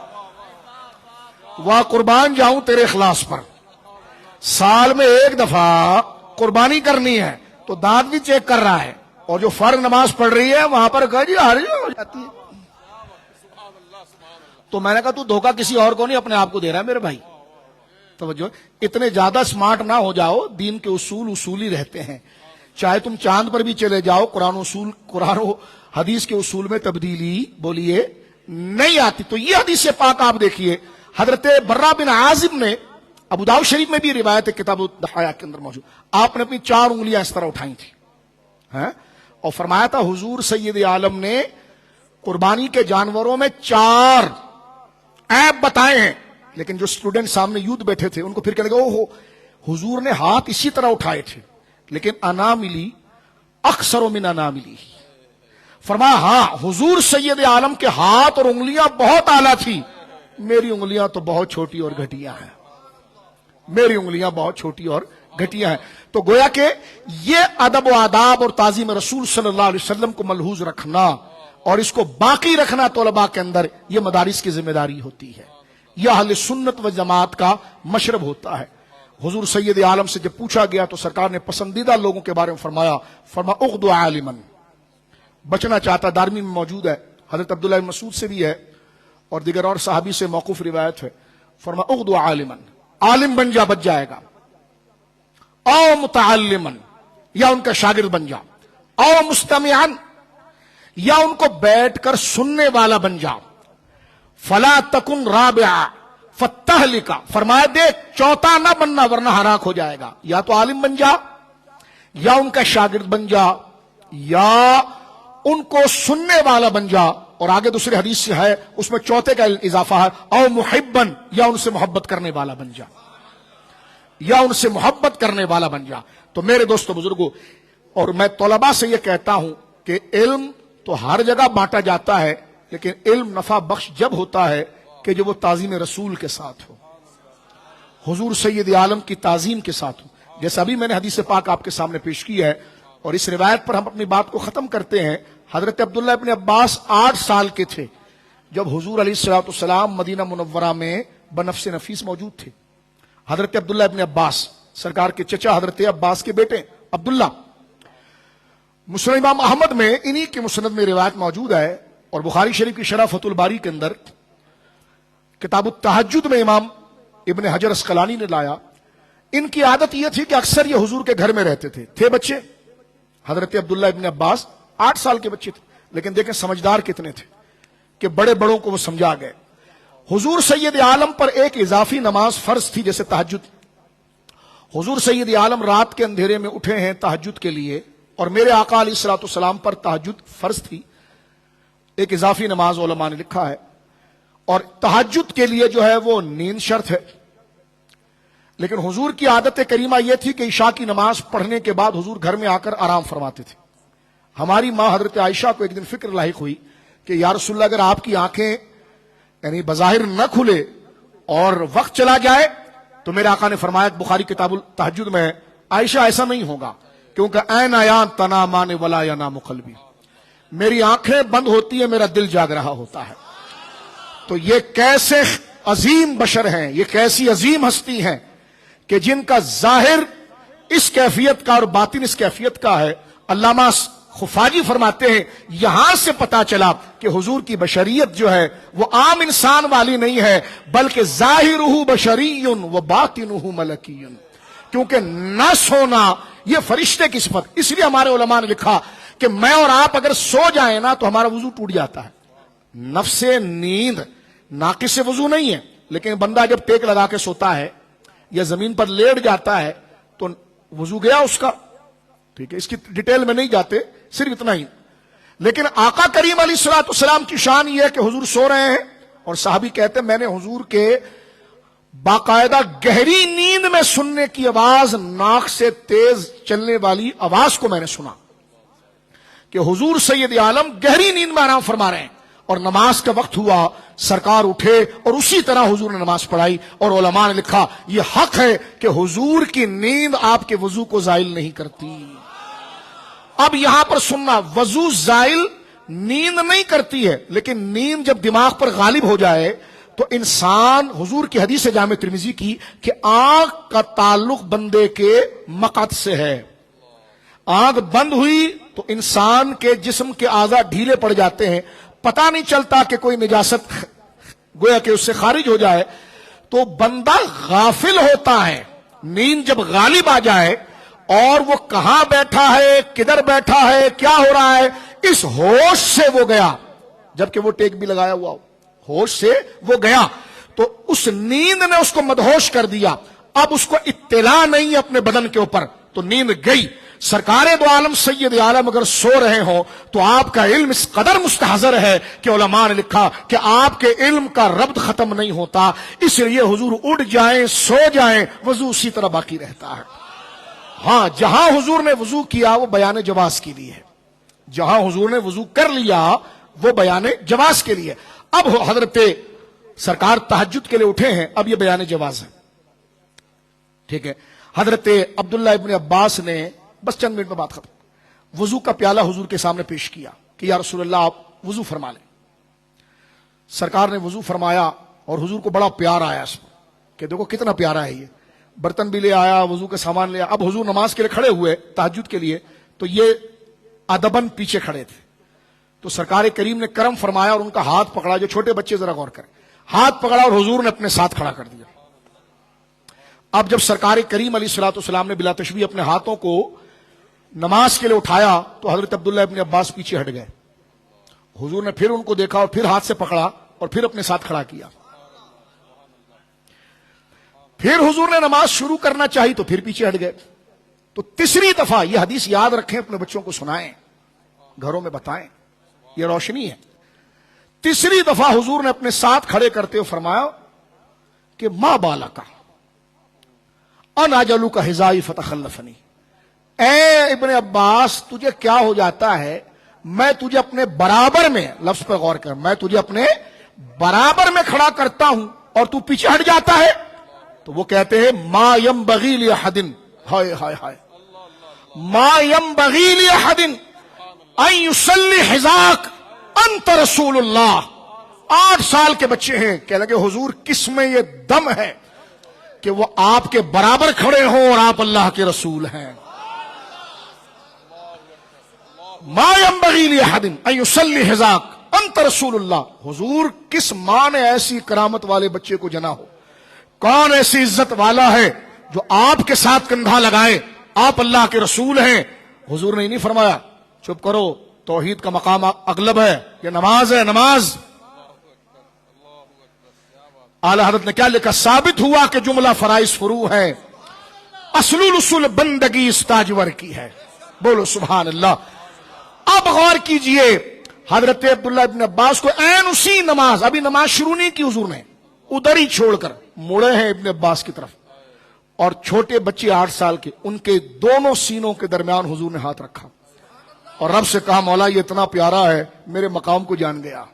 وہ قربان جاؤں تیرے اخلاص پر، سال میں ایک دفعہ قربانی کرنی ہے تو دانت بھی چیک کر رہا ہے، اور جو فرض نماز پڑھ رہی ہے وہاں پر کہا جی حرج ہو جاتی ہے۔ تو میں نے کہا تو دھوکہ کسی اور کو نہیں اپنے آپ کو دے رہا ہے میرے بھائی، توجہ، اتنے زیادہ سمارٹ نہ ہو جاؤ، دین کے اصول اصولی رہتے ہیں، چاہے تم چاند پر بھی چلے جاؤ، قرآن و حدیث کے اصول میں تبدیلی بولیے نہیں آتی۔ تو یہ حدیث پاک آپ دیکھیے، حضرت برہ بن عازب نے، ابو داؤد شریف میں بھی روایت ہے کتاب الضحایا کے اندر موجود، آپ نے اپنی 4 انگلیاں اس طرح اٹھائی تھی اور فرمایا تھا حضور سید عالم نے قربانی کے جانوروں میں 4 عیب بتائے ہیں، لیکن جو اسٹوڈنٹ سامنے یوتھ بیٹھے تھے ان کو پھر کہنے لگا اوہو حضور نے ہاتھ اسی طرح اٹھائے تھے لیکن اناملی اکثر من اناملی، فرمایا ہاں حضور سید عالم کے ہاتھ اور انگلیاں بہت اعلیٰ تھی، میری انگلیاں تو بہت چھوٹی اور گھٹیا ہیں، میری انگلیاں بہت چھوٹی اور گھٹیا ہیں۔ تو گویا کہ یہ ادب و آداب اور تعظیم رسول صلی اللہ علیہ وسلم کو ملحوظ رکھنا اور اس کو باقی رکھنا طلباء کے اندر، یہ مدارس کی ذمہ داری ہوتی ہے، یہ اہل سنت و جماعت کا مشرب ہوتا ہے۔ حضور سید عالم سے جب پوچھا گیا تو سرکار نے پسندیدہ لوگوں کے بارے میں فرمایا اغدو عالما، بچنا چاہتا، دارمی میں موجود ہے، حضرت عبداللہ بن مسعود سے بھی ہے اور دیگر اور صحابی سے موقوف روایت ہے، فرمایا اغدو عالما، عالم بن جا، بچ جائے گا، او متعلما، یا ان کا شاگرد بن جا، او مستمعا، یا ان کو بیٹھ کر سننے والا بن جا، فلا تکن رابعا فتہلک، فرمایا دیکھ چوتھا نہ بننا ورنہ ہلاک ہو جائے گا، یا تو عالم بن جا، یا ان کا شاگرد بن جا، یا ان کو سننے والا بن جا، اور آگے دوسری حدیث سے ہے اس میں چوتھے کا اضافہ ہے، او محبن، یا ان سے محبت کرنے والا بن جا، یا ان سے محبت کرنے والا بن جا۔ تو میرے دوستو بزرگو، اور میں طلباء سے یہ کہتا ہوں کہ علم تو ہر جگہ بانٹا جاتا ہے، لیکن علم نفع بخش جب ہوتا ہے کہ جب وہ تعظیم رسول کے ساتھ ہو، حضور سید عالم کی تعظیم کے ساتھ ہو. جیسا ابھی میں نے حدیث پاک آپ کے سامنے پیش کی ہے، اور اس روایت پر ہم اپنی بات کو ختم کرتے ہیں. حضرت عبداللہ ابن عباس 8 سال کے تھے جب حضور علیہ الصلوۃ والسلام مدینہ منورہ میں بنفس نفیس موجود تھے. حضرت عبداللہ ابن عباس سرکار کے چچا حضرت عباس کے بیٹے عبداللہ. مسند امام احمد میں انہی کے مسند میں روایت موجود ہے، اور بخاری شریف کی شرح فتح الباری کے اندر کتاب التہجد میں امام ابن حجر اسقلانی نے لایا. ان کی عادت یہ تھی کہ اکثر یہ حضور کے گھر میں رہتے تھے بچے. حضرت عبداللہ ابن عباس 8 سال کے بچے تھے، لیکن دیکھیں سمجھدار کتنے تھے کہ بڑے بڑوں کو وہ سمجھا گئے. حضور سید عالم پر ایک اضافی نماز فرض تھی جیسے تہجد. حضور سید عالم رات کے اندھیرے میں اٹھے ہیں تہجد کے لیے، اور میرے آقا علیہ الصلوۃ والسلام پر تہجد فرض تھی. ایک اضافی نماز علماء نے لکھا ہے، اور تہجد کے لیے جو ہے وہ نیند شرط ہے. لیکن حضور کی عادت کریمہ یہ تھی کہ عشاء کی نماز پڑھنے کے بعد حضور گھر میں آ کر آرام فرماتے تھے. ہماری ماں حضرت عائشہ کو ایک دن فکر لاحق ہوئی کہ یا رسول اللہ اگر آپ کی آنکھیں یعنی بظاہر نہ کھلے اور وقت چلا جائے تو میرے آقا نے فرمایا بخاری کتاب التہجد میں، عائشہ ایسا نہیں ہوگا، کیونکہ عین عیان تنامان ولا ینام قلبی، میری آنکھیں بند ہوتی ہیں میرا دل جاگ رہا ہوتا ہے. تو یہ کیسے عظیم بشر ہیں، یہ کیسی عظیم ہستی ہیں کہ جن کا ظاہر اس کیفیت کا اور باطن اس کیفیت کا ہے. علامہ خفاجی فرماتے ہیں یہاں سے پتا چلا کہ حضور کی بشریت جو ہے وہ عام انسان والی نہیں ہے، بلکہ ظاہرہ بشری و باطنہ ملکی، کیونکہ نہ سونا یہ فرشتے کی صفت. اس لیے ہمارے علماء نے لکھا کہ میں اور آپ اگر سو جائیں نا تو ہمارا وضو ٹوٹ جاتا ہے. نفس نیند ناقص وضو نہیں ہے، لیکن بندہ جب ٹیک لگا کے سوتا ہے یا زمین پر لیٹ جاتا ہے تو وضو گیا اس کا. ٹھیک ہے، اس کی ڈیٹیل میں نہیں جاتے، صرف اتنا ہی. لیکن آقا کریم علیہ الصلوۃ والسلام کی شان یہ ہے کہ حضور سو رہے ہیں اور صحابی کہتے ہیں میں نے حضور کے باقاعدہ گہری نیند میں سننے کی آواز، ناک سے تیز چلنے والی آواز کو میں نے سنا کہ حضور سید عالم گہری نیند میں آرام فرما رہے ہیں. اور نماز کا وقت ہوا، سرکار اٹھے اور اسی طرح حضور نے نماز پڑھائی. اور علماء نے لکھا یہ حق ہے کہ حضور کی نیند آپ کے وضو کو زائل نہیں کرتی. اب یہاں پر سننا، وضو زائل نیند نہیں کرتی ہے، لیکن نیند جب دماغ پر غالب ہو جائے تو انسان، حضور کی حدیث جامع ترمذی کی کہ آنکھ کا تعلق بندے کے مقعد سے ہے. آنکھ بند ہوئی تو انسان کے جسم کے اعضاء ڈھیلے پڑ جاتے ہیں، پتہ نہیں چلتا کہ کوئی نجاست گویا کہ اس سے خارج ہو جائے، تو بندہ غافل ہوتا ہے. نیند جب غالب آ جائے اور وہ کہاں بیٹھا ہے، کدھر بیٹھا ہے، کیا ہو رہا ہے، اس ہوش سے وہ گیا، جبکہ وہ ٹیک بھی لگایا ہوا ہو، ہوش سے وہ گیا تو اس نیند نے اس کو مدہوش کر دیا. اب اس کو اطلاع نہیں اپنے بدن کے اوپر، تو نیند گئی. سرکار دو عالم سید عالم اگر سو رہے ہوں تو آپ کا علم اس قدر مستحضر ہے کہ علماء نے لکھا کہ آپ کے علم کا ربط ختم نہیں ہوتا. اس لیے حضور اٹھ جائیں، سو جائیں، وضو اسی طرح باقی رہتا ہے. ہاں، جہاں حضور نے وضو کیا وہ بیان جواز کے لیے ہے، جہاں حضور نے وضو کر لیا وہ بیان جواز کے لیے. اب حضرت سرکار تہجد کے لیے اٹھے ہیں، اب یہ بیان جواز ہے. ٹھیک ہے، حضرت عبداللہ ابن عباس نے بس چند منٹ میں بات ختم، وضو کا پیالہ حضور کے سامنے پیش کیا کہ یا رسول اللہ آپ وضو فرما لیں. سرکار نے وضو فرمایا اور حضور کو بڑا پیار آیا اس پر کہ دیکھو کتنا پیارا ہے، یہ برتن بھی لے آیا، وضو کا سامان لے آیا. اب حضور نماز کے لیے کھڑے ہوئے تہجد کے لیے تو یہ ادبن پیچھے کھڑے تھے. تو سرکار کریم نے کرم فرمایا اور ان کا ہاتھ پکڑا. جو چھوٹے بچے ذرا غور کریں، ہاتھ پکڑا اور حضور نے اپنے ساتھ کھڑا کر دیا. اب جب سرکار کریم علیہ الصلوۃ والسلام نے بلا تشبیہ اپنے ہاتھوں کو نماز کے لیے اٹھایا تو حضرت عبداللہ ابن عباس پیچھے ہٹ گئے. حضور نے پھر ان کو دیکھا اور پھر ہاتھ سے پکڑا اور پھر اپنے ساتھ کھڑا کیا. پھر حضور نے نماز شروع کرنا چاہی تو پھر پیچھے ہٹ گئے. تو تیسری دفعہ، یہ حدیث یاد رکھیں، اپنے بچوں کو سنائیں، گھروں میں بتائیں، یہ روشنی ہے. تیسری دفعہ حضور نے اپنے ساتھ کھڑے کرتے ہوئے فرمایا کہ ما بالا کا اناجلو کا ہزائی فتخلفنی، اے ابن عباس تجھے کیا ہو جاتا ہے، میں تجھے اپنے برابر میں، لفظ پہ غور کر، میں تجھے اپنے برابر میں کھڑا کرتا ہوں اور تو پیچھے ہٹ جاتا ہے؟ تو وہ کہتے ہیں ما ينبغي لأحد، ہائے ہائے ہائے، ما ينبغي لأحد ان يصلي حذاك انت رسول اللہ۔ 8 سال کے بچے ہیں، کہنے لگے حضور کس میں یہ دم ہے کہ وہ آپ کے برابر کھڑے ہوں اور آپ اللہ کے رسول ہیں؟ ما ينبغي لأحد ان يصلي حذاك انت رسول اللہ۔ حضور کس ماں نے ایسی کرامت والے بچے کو جنا ہو، کون ایسی عزت والا ہے جو آپ کے ساتھ کندھا لگائے، آپ اللہ کے رسول ہیں؟ حضور نے نہیں فرمایا چپ کرو، توحید کا مقام اغلب ہے، یہ نماز ہے، نماز۔ اعلی حضرت نے کیا لکھا؟ ثابت ہوا کہ جملہ فرائض فروع ہے، اصل الاصول بندگی استاجور کی ہے۔ بولو سبحان اللہ۔ اب غور کیجئے، حضرت عبداللہ ابن عباس کو عین اسی نماز، ابھی نماز شروع نہیں کی حضور نے، ادھر ہی چھوڑ کر مڑے ہیں ابن عباس کی طرف، اور چھوٹے بچے 8 سال کے، ان کے دونوں سینوں کے درمیان حضور نے ہاتھ رکھا اور رب سے کہا مولا یہ اتنا پیارا ہے، میرے مقام کو جان گیا۔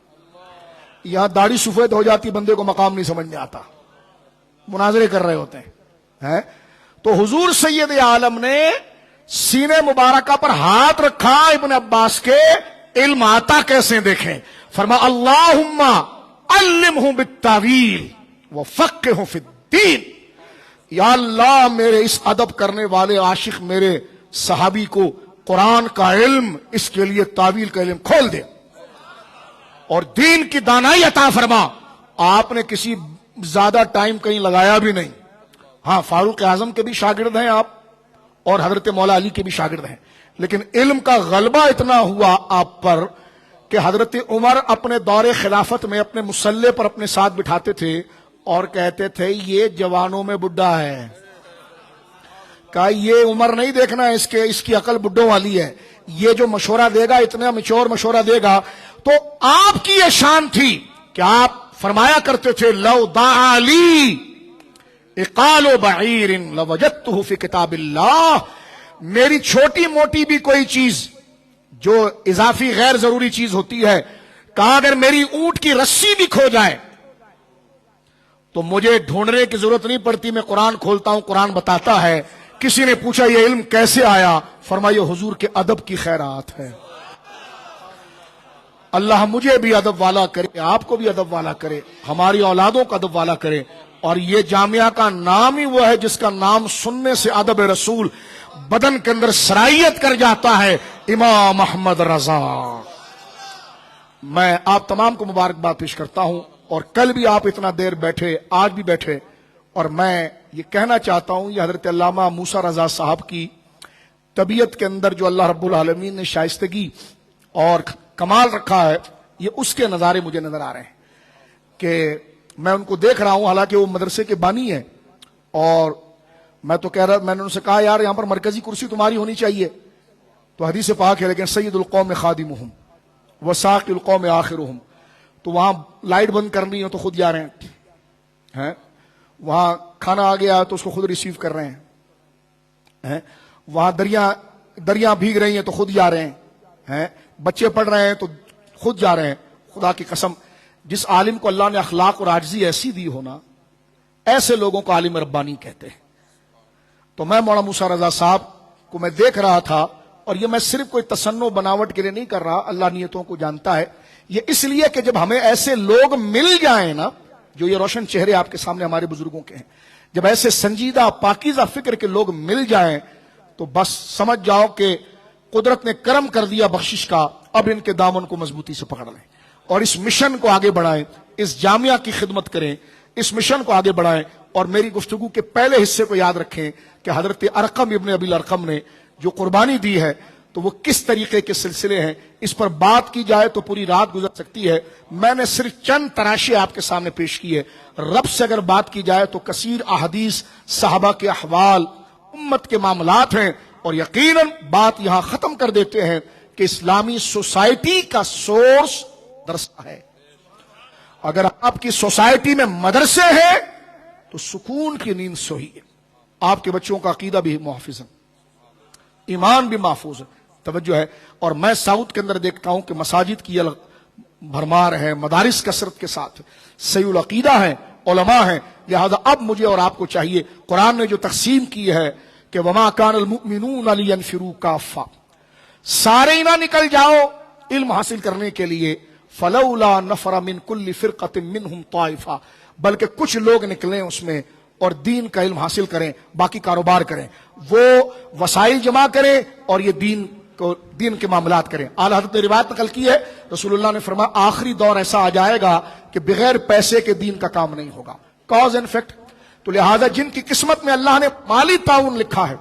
یہاں داڑھی سفید ہو جاتی، بندے کو مقام نہیں سمجھ میں آتا، مناظرے کر رہے ہوتے ہیں۔ تو حضور سید عالم نے سینے مبارکہ پر ہاتھ رکھا ابن عباس کے، علم آتا کیسے دیکھیں، فرما اللہم علمہ بالتاویل وفقہہ فی الدین۔ یا اللہ میرے اس ادب کرنے والے عاشق میرے صحابی کو قرآن کا علم، اس کے لیے تعویل کا علم کھول دے اور دین کی دانائی عطا فرما۔ آپ نے کسی زیادہ ٹائم کہیں لگایا بھی نہیں۔ ہاں فاروق اعظم کے بھی شاگرد ہیں آپ، اور حضرت مولا علی کے بھی شاگرد ہیں، لیکن علم کا غلبہ اتنا ہوا آپ پر کہ حضرت عمر اپنے دور خلافت میں اپنے مسلح پر اپنے ساتھ بٹھاتے تھے اور کہتے تھے یہ جوانوں میں بڈھا ہے، کہا یہ عمر نہیں دیکھنا اس کی عقل بڈھوں والی ہے، یہ جو مشورہ دے گا اتنا میچور مشورہ دے گا۔ تو آپ کی یہ شان تھی کہ آپ فرمایا کرتے تھے لو دعا لی اقال بعیر لوجدتہ فی کتاب اللہ، میری چھوٹی موٹی بھی کوئی چیز جو اضافی غیر ضروری چیز ہوتی ہے، کہا اگر میری اونٹ کی رسی بھی کھو جائے تو مجھے ڈھونڈنے کی ضرورت نہیں پڑتی، میں قرآن کھولتا ہوں، قرآن بتاتا ہے۔ کسی نے پوچھا یہ علم کیسے آیا؟ فرمایا حضور کے ادب کی خیرات ہے۔ اللہ مجھے بھی ادب والا کرے، آپ کو بھی ادب والا کرے، ہماری اولادوں کو ادب والا کرے، اور یہ جامعہ کا نام ہی وہ ہے جس کا نام سننے سے ادب رسول بدن کے اندر سرائیت کر جاتا ہے، امام احمد رضا۔ میں آپ تمام کو مبارکباد پیش کرتا ہوں، اور کل بھی آپ اتنا دیر بیٹھے، آج بھی بیٹھے، اور میں یہ کہنا چاہتا ہوں یہ حضرت علامہ موسیٰ رضا صاحب کی طبیعت کے اندر جو اللہ رب العالمین نے شائستگی اور کمال رکھا ہے، یہ اس کے نظارے مجھے نظر آ رہے ہیں کہ میں ان کو دیکھ رہا ہوں، حالانکہ وہ مدرسے کے بانی ہیں، اور میں تو کہہ رہا، میں نے ان سے کہا یار یہاں پر مرکزی کرسی تمہاری ہونی چاہیے، تو حدیث پاک ہے لیکن سید القوم خادمہم وساقی القوم آخرہم، تو وہاں لائٹ بند کرنی ہے تو خود جا رہے ہیں، وہاں کھانا آ گیا تو اس کو خود ریسیو کر رہے ہیں، وہاں دریاں بھیگ رہی ہیں تو خود جا رہے ہیں، بچے پڑھ رہے ہیں تو خود جا رہے ہیں۔ خدا کی قسم جس عالم کو اللہ نے اخلاق اور عاجزی ایسی دی ہونا، ایسے لوگوں کو عالم ربانی کہتے ہیں۔ تو میں مولانا موسیٰ رضا صاحب کو میں دیکھ رہا تھا، اور یہ میں صرف کوئی تصنع بناوٹ کے لیے نہیں کر رہا، اللہ نیتوں کو جانتا ہے، یہ اس لیے کہ جب ہمیں ایسے لوگ مل جائیں نا، جو یہ روشن چہرے آپ کے سامنے ہمارے بزرگوں کے ہیں، جب ایسے سنجیدہ پاکیزہ فکر کے لوگ مل جائیں تو بس سمجھ جاؤ کہ قدرت نے کرم کر دیا بخشش کا، اب ان کے دامن کو مضبوطی سے پکڑ لیں اور اس مشن کو آگے بڑھائیں، اس جامعہ کی خدمت کریں، اس مشن کو آگے بڑھائیں۔ اور میری گفتگو کے پہلے حصے کو یاد رکھیں کہ حضرت ارقم ابن ابی الارقم نے جو قربانی دی ہے تو وہ کس طریقے کے سلسلے ہیں، اس پر بات کی جائے تو پوری رات گزر سکتی ہے۔ میں نے صرف چند تراشے آپ کے سامنے پیش کی ہے، رب سے اگر بات کی جائے تو کثیر احادیث، صحابہ کے احوال، امت کے معاملات ہیں، اور یقیناً بات یہاں ختم کر دیتے ہیں کہ اسلامی سوسائٹی کا سورس مدرسہ ہے۔ اگر آپ کی سوسائٹی میں مدرسے ہیں تو سکون کی نیند سوئی ہے، آپ کے بچوں کا عقیدہ بھی محفوظ ہے۔ ایمان بھی محفوظ ہے. توجہ ہے. اور میں ساؤتھ کے اندر دیکھتا ہوں کہ مساجد کی بھرمار ہے, مدارس کثرت کے ساتھ, صحیح العقیدہ ہیں, علماء ہیں. لہذا اب مجھے اور آپ کو چاہیے, قرآن نے جو تقسیم کی ہے کہ وما کان المؤمنون لینفروا کافہ, سارے نہ نکل جاؤ علم حاصل کرنے کے لیے, فلولا نفر من کل فرقۃ منہم طائفہ, بلکہ کچھ لوگ نکلیں اس میں اور دین کا علم حاصل کریں, باقی کاروبار کریں, وہ وسائل جمع کریں اور یہ دین کے معاملات کریں. اعلیٰ حضرت نے روایت نقل کی ہے, رسول اللہ نے فرمایا آخری دور ایسا آ جائے گا کہ بغیر پیسے کے دین کا کام نہیں ہوگا. Cause and effect. تو لہذا جن کی قسمت میں اللہ نے مالی تعاون لکھا ہے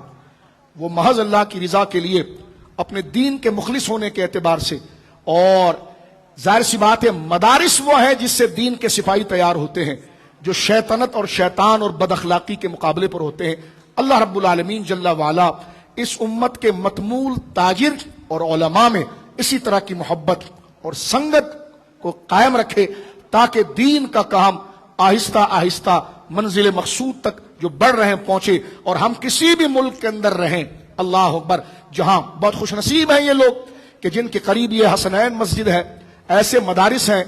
وہ محض اللہ کی رضا کے لیے اپنے دین کے مخلص ہونے کے اعتبار سے, اور ظاہر سی بات ہے مدارس وہ ہیں جس سے دین کے سپاہی تیار ہوتے ہیں جو شیطنت اور شیطان اور بد اخلاقی کے مقابلے پر ہوتے ہیں. اللہ رب العالمین جل وعلا اس امت کے متمول تاجر اور علماء میں اسی طرح کی محبت اور سنگت کو قائم رکھے تاکہ دین کا کام آہستہ آہستہ منزل مقصود تک جو بڑھ رہے ہیں پہنچے, اور ہم کسی بھی ملک کے اندر رہیں, اللہ اکبر, جہاں بہت خوش نصیب ہیں یہ لوگ کہ جن کے قریب یہ حسنین مسجد ہے, ایسے مدارس ہیں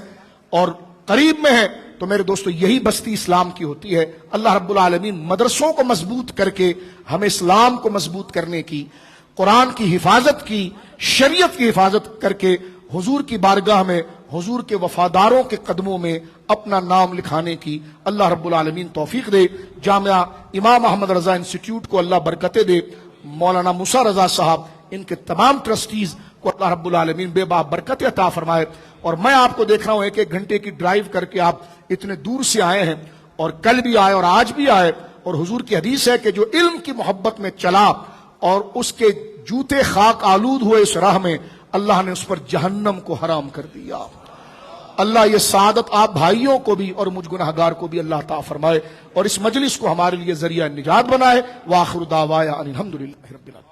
اور قریب میں ہیں, تو میرے دوستو یہی بستی اسلام کی ہوتی ہے. اللہ رب العالمین مدرسوں کو مضبوط کر کے ہمیں اسلام کو مضبوط کرنے کی, قرآن کی حفاظت کی, شریعت کی حفاظت کر کے حضور کی بارگاہ میں حضور کے وفاداروں کے قدموں میں اپنا نام لکھانے کی اللہ رب العالمین توفیق دے. جامعہ امام احمد رضا انسٹیٹیوٹ کو اللہ برکتیں دے, مولانا موسیٰ رضا صاحب, ان کے تمام ٹرسٹیز کو اللہ رب العالمین بے باب برکت عطا فرمائے. اور میں آپ کو دیکھ رہا ہوں 1-1 گھنٹے کی ڈرائیو کر کے آپ اتنے دور سے آئے ہیں, اور کل بھی آئے اور آج بھی آئے, اور حضور کی حدیث ہے کہ جو علم کی محبت میں چلا اور اس کے جوتے خاک آلود ہوئے اس راہ میں, اللہ نے اس پر جہنم کو حرام کر دیا. اللہ یہ سعادت آپ بھائیوں کو بھی اور مجھ گناہگار کو بھی اللہ عطا فرمائے, اور اس مجلس کو ہمارے لیے ذریعہ نجات بنائے. وآخر دعوایا ان الحمدللہ رب العالمین.